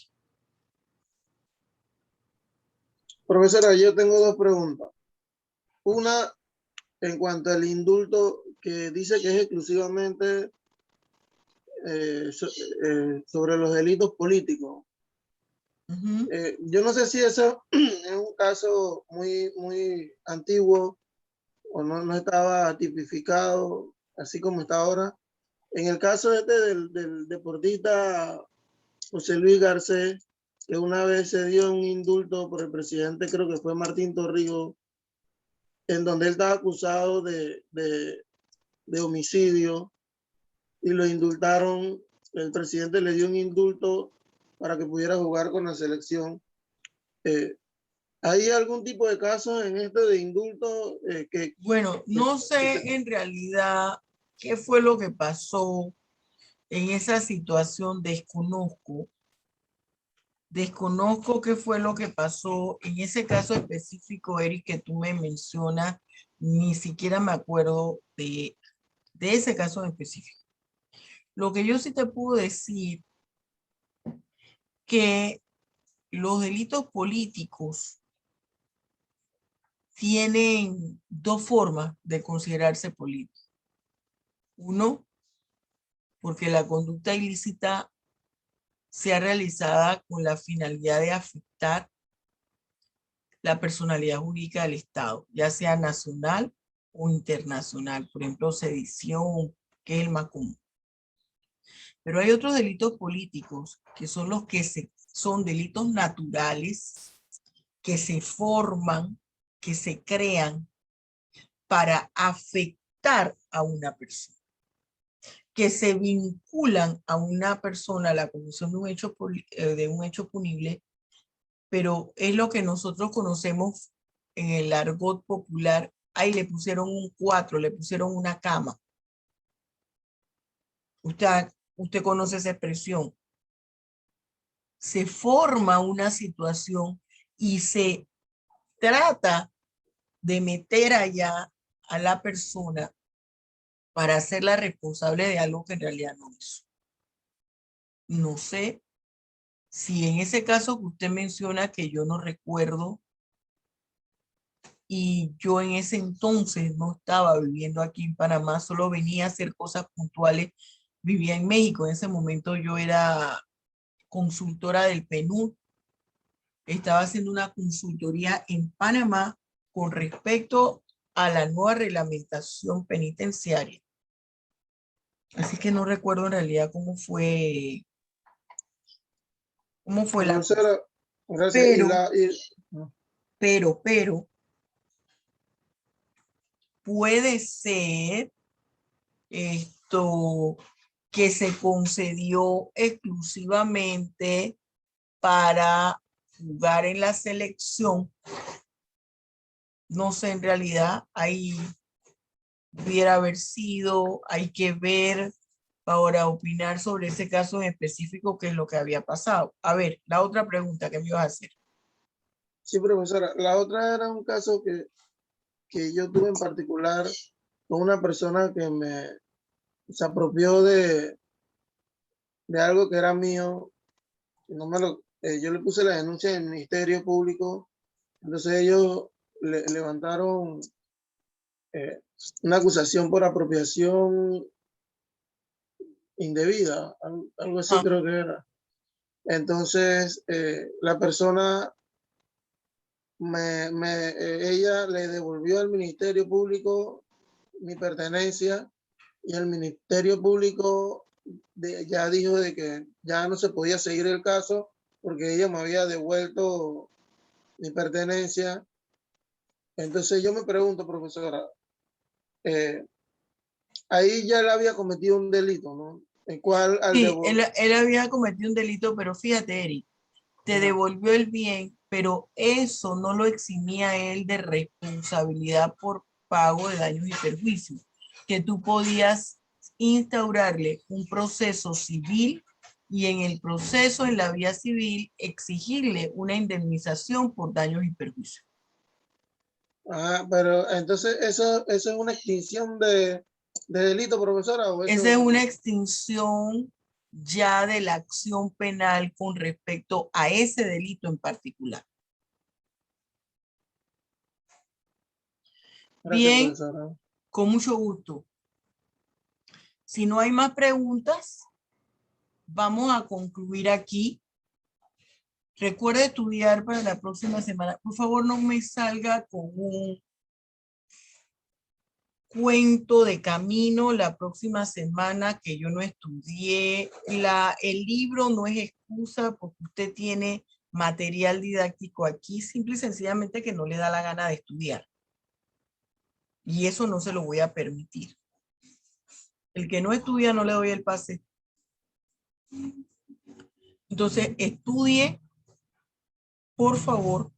Profesora, yo tengo dos preguntas. Una, en cuanto al indulto que dice que es exclusivamente sobre los delitos políticos. Ujú. Yo no sé si eso es un caso muy antiguo o no estaba tipificado así como está ahora. En el caso este del deportista José Luis Garcés, que una vez se dio un indulto por el presidente, creo que fue Martín Torrijos, en donde él estaba acusado de homicidio y lo indultaron. El presidente le dio un indulto para que pudiera jugar con la selección. ¿Hay algún tipo de caso en esto de indulto que... Bueno, no sé en realidad qué fue lo que pasó en esa situación, desconozco. Desconozco qué fue lo que pasó en ese caso específico, Eric, que tú me mencionas. Ni siquiera me acuerdo de ese caso en específico. Lo que yo sí te puedo decir que los delitos políticos tienen dos formas de considerarse políticos. Uno, porque la conducta ilícita sea realizada con la finalidad de afectar la personalidad jurídica del Estado, ya sea nacional o internacional, por ejemplo, sedición, que es el más común. Pero hay otros delitos políticos que son los que son delitos naturales, que se forman, que se crean para afectar a una persona, que se vinculan a una persona a la comisión de un hecho punible, pero es lo que nosotros conocemos en el argot popular. Ahí le pusieron un 4, le pusieron una cama. Usted conoce esa expresión. Se forma una situación y se trata de meter allá a la persona para hacerla responsable de algo que en realidad no hizo. No sé si en ese caso que usted menciona, que yo no recuerdo, y yo en ese entonces no estaba viviendo aquí en Panamá, solo venía a hacer cosas puntuales, vivía en México. En ese momento yo era consultora del PNUD, estaba haciendo una consultoría en Panamá con respecto a la nueva reglamentación penitenciaria. Así que no recuerdo en realidad cómo fue la cosa. Profesora, gracias. Pero, puede ser esto que se concedió exclusivamente para jugar en la selección. No sé, en realidad ahí pudiera haber sido, hay que ver para opinar sobre ese caso en específico, qué es lo que había pasado. A ver, la otra pregunta que me ibas a hacer. Sí, profesora. La otra era un caso que yo tuve en particular con una persona que se apropió de algo que era mío. No yo le puse la denuncia en el Ministerio Público. Entonces ellos levantaron una acusación por apropiación indebida, algo así Ah. creo que era. Entonces, la persona, ella le devolvió al Ministerio Público mi pertenencia y el Ministerio Público ya dijo de que ya no se podía seguir el caso porque ella me había devuelto mi pertenencia. Entonces yo me pregunto, profesora, ahí ya él había cometido un delito, ¿no? El cual al Sí, devolver... él había cometido un delito, pero fíjate, Eric, te Ajá. devolvió el bien, pero eso no lo eximía a él de responsabilidad por pago de daños y perjuicios, que tú podías instaurarle un proceso civil y en el proceso, en la vía civil, exigirle una indemnización por daños y perjuicios. Ah, pero entonces eso es una extinción de delito, profesora. ¿O Esa es eso? una extinción ya de la acción penal con respecto a ese delito en particular. Gracias, Bien, profesora. con mucho gusto. Si no hay más preguntas, vamos a concluir aquí. Recuerde estudiar para la próxima semana. Por favor, no me salga con un cuento de camino la próxima semana que yo no estudié. El libro no es excusa porque usted tiene material didáctico aquí, simple y sencillamente que no le da la gana de estudiar. Y eso no se lo voy a permitir. El que no estudia no le doy el pase. Entonces, estudie, por favor.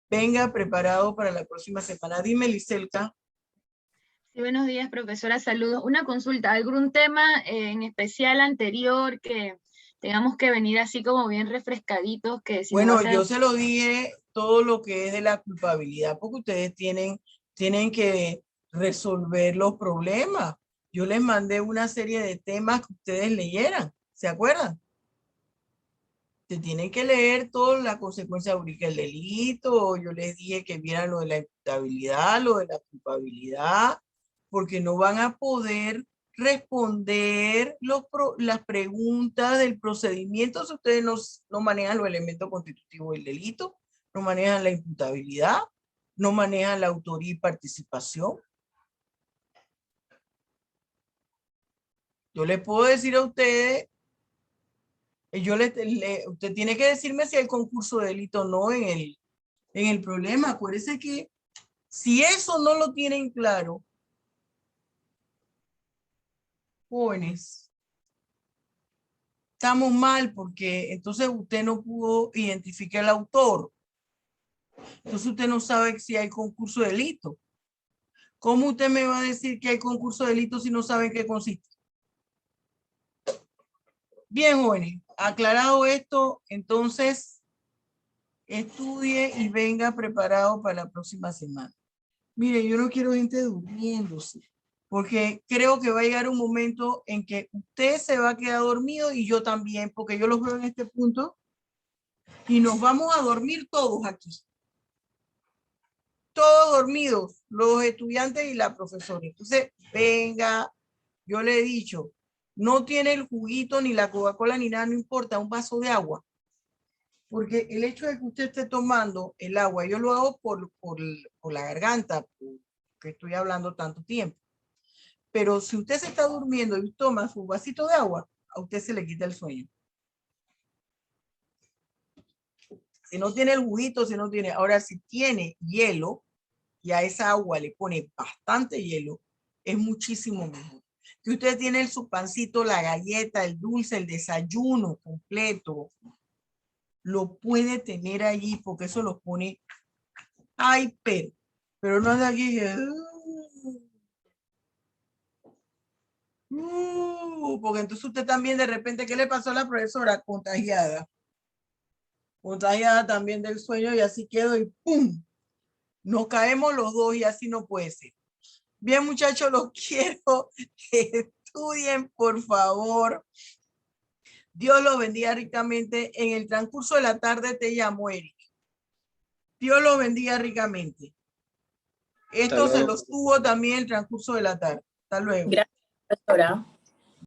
Venga preparado para la próxima semana. Dime, Liselka. Sí, buenos días, profesora. Saludos. Una consulta. ¿Algún tema en especial anterior que tengamos que venir así como bien refrescaditos? Que si nos Bueno, vas a... yo se lo dije todo lo que es de la culpabilidad, porque ustedes tienen que resolver los problemas. Yo les mandé una serie de temas que ustedes leyeran. ¿Se acuerdan? Se tienen que leer toda la consecuencia jurídica del delito. Yo les dije que vieran lo de la imputabilidad, lo de la culpabilidad, porque no van a poder responder las preguntas del procedimiento si ustedes no manejan los elementos constitutivos del delito, no manejan la imputabilidad, no manejan la autoría y participación. Yo les puedo decir a ustedes, usted tiene que decirme si hay concurso de delito o no en el problema. Acuérdense que si eso no lo tienen claro, jóvenes, estamos mal porque entonces usted no pudo identificar al autor. Entonces usted no sabe si hay concurso de delito. ¿Cómo usted me va a decir que hay concurso de delito si no sabe en qué consiste? Bien, jóvenes, aclarado esto, entonces estudie y venga preparado para la próxima semana. Mire, yo no quiero gente durmiéndose, porque creo que va a llegar un momento en que usted se va a quedar dormido y yo también, porque yo los veo en este punto y nos vamos a dormir todos aquí. Todos dormidos, los estudiantes y la profesora. Entonces, venga, yo le he dicho, no tiene el juguito ni la Coca-Cola ni nada, no importa, un vaso de agua. Porque el hecho de que usted esté tomando el agua, yo lo hago por la garganta, porque estoy hablando tanto tiempo. Pero si usted se está durmiendo y toma su vasito de agua, a usted se le quita el sueño. Si no tiene el juguito, si no tiene, ahora si tiene hielo y a esa agua le pone bastante hielo, es muchísimo mejor. Si usted tiene su pancito, la galleta, el dulce, el desayuno completo, lo puede tener allí porque eso lo pone pero no anda aquí porque entonces usted también de repente, ¿qué le pasó a la profesora? Contagiada también del sueño y así quedó y ¡pum! Nos caemos los dos y así no puede ser. Bien, muchachos, los quiero que estudien, por favor. Dios los bendiga ricamente. En el transcurso de la tarde te llamo, Eric. Dios los bendiga ricamente. Esto se los tuvo también el transcurso de la tarde. Hasta luego. Gracias, profesora.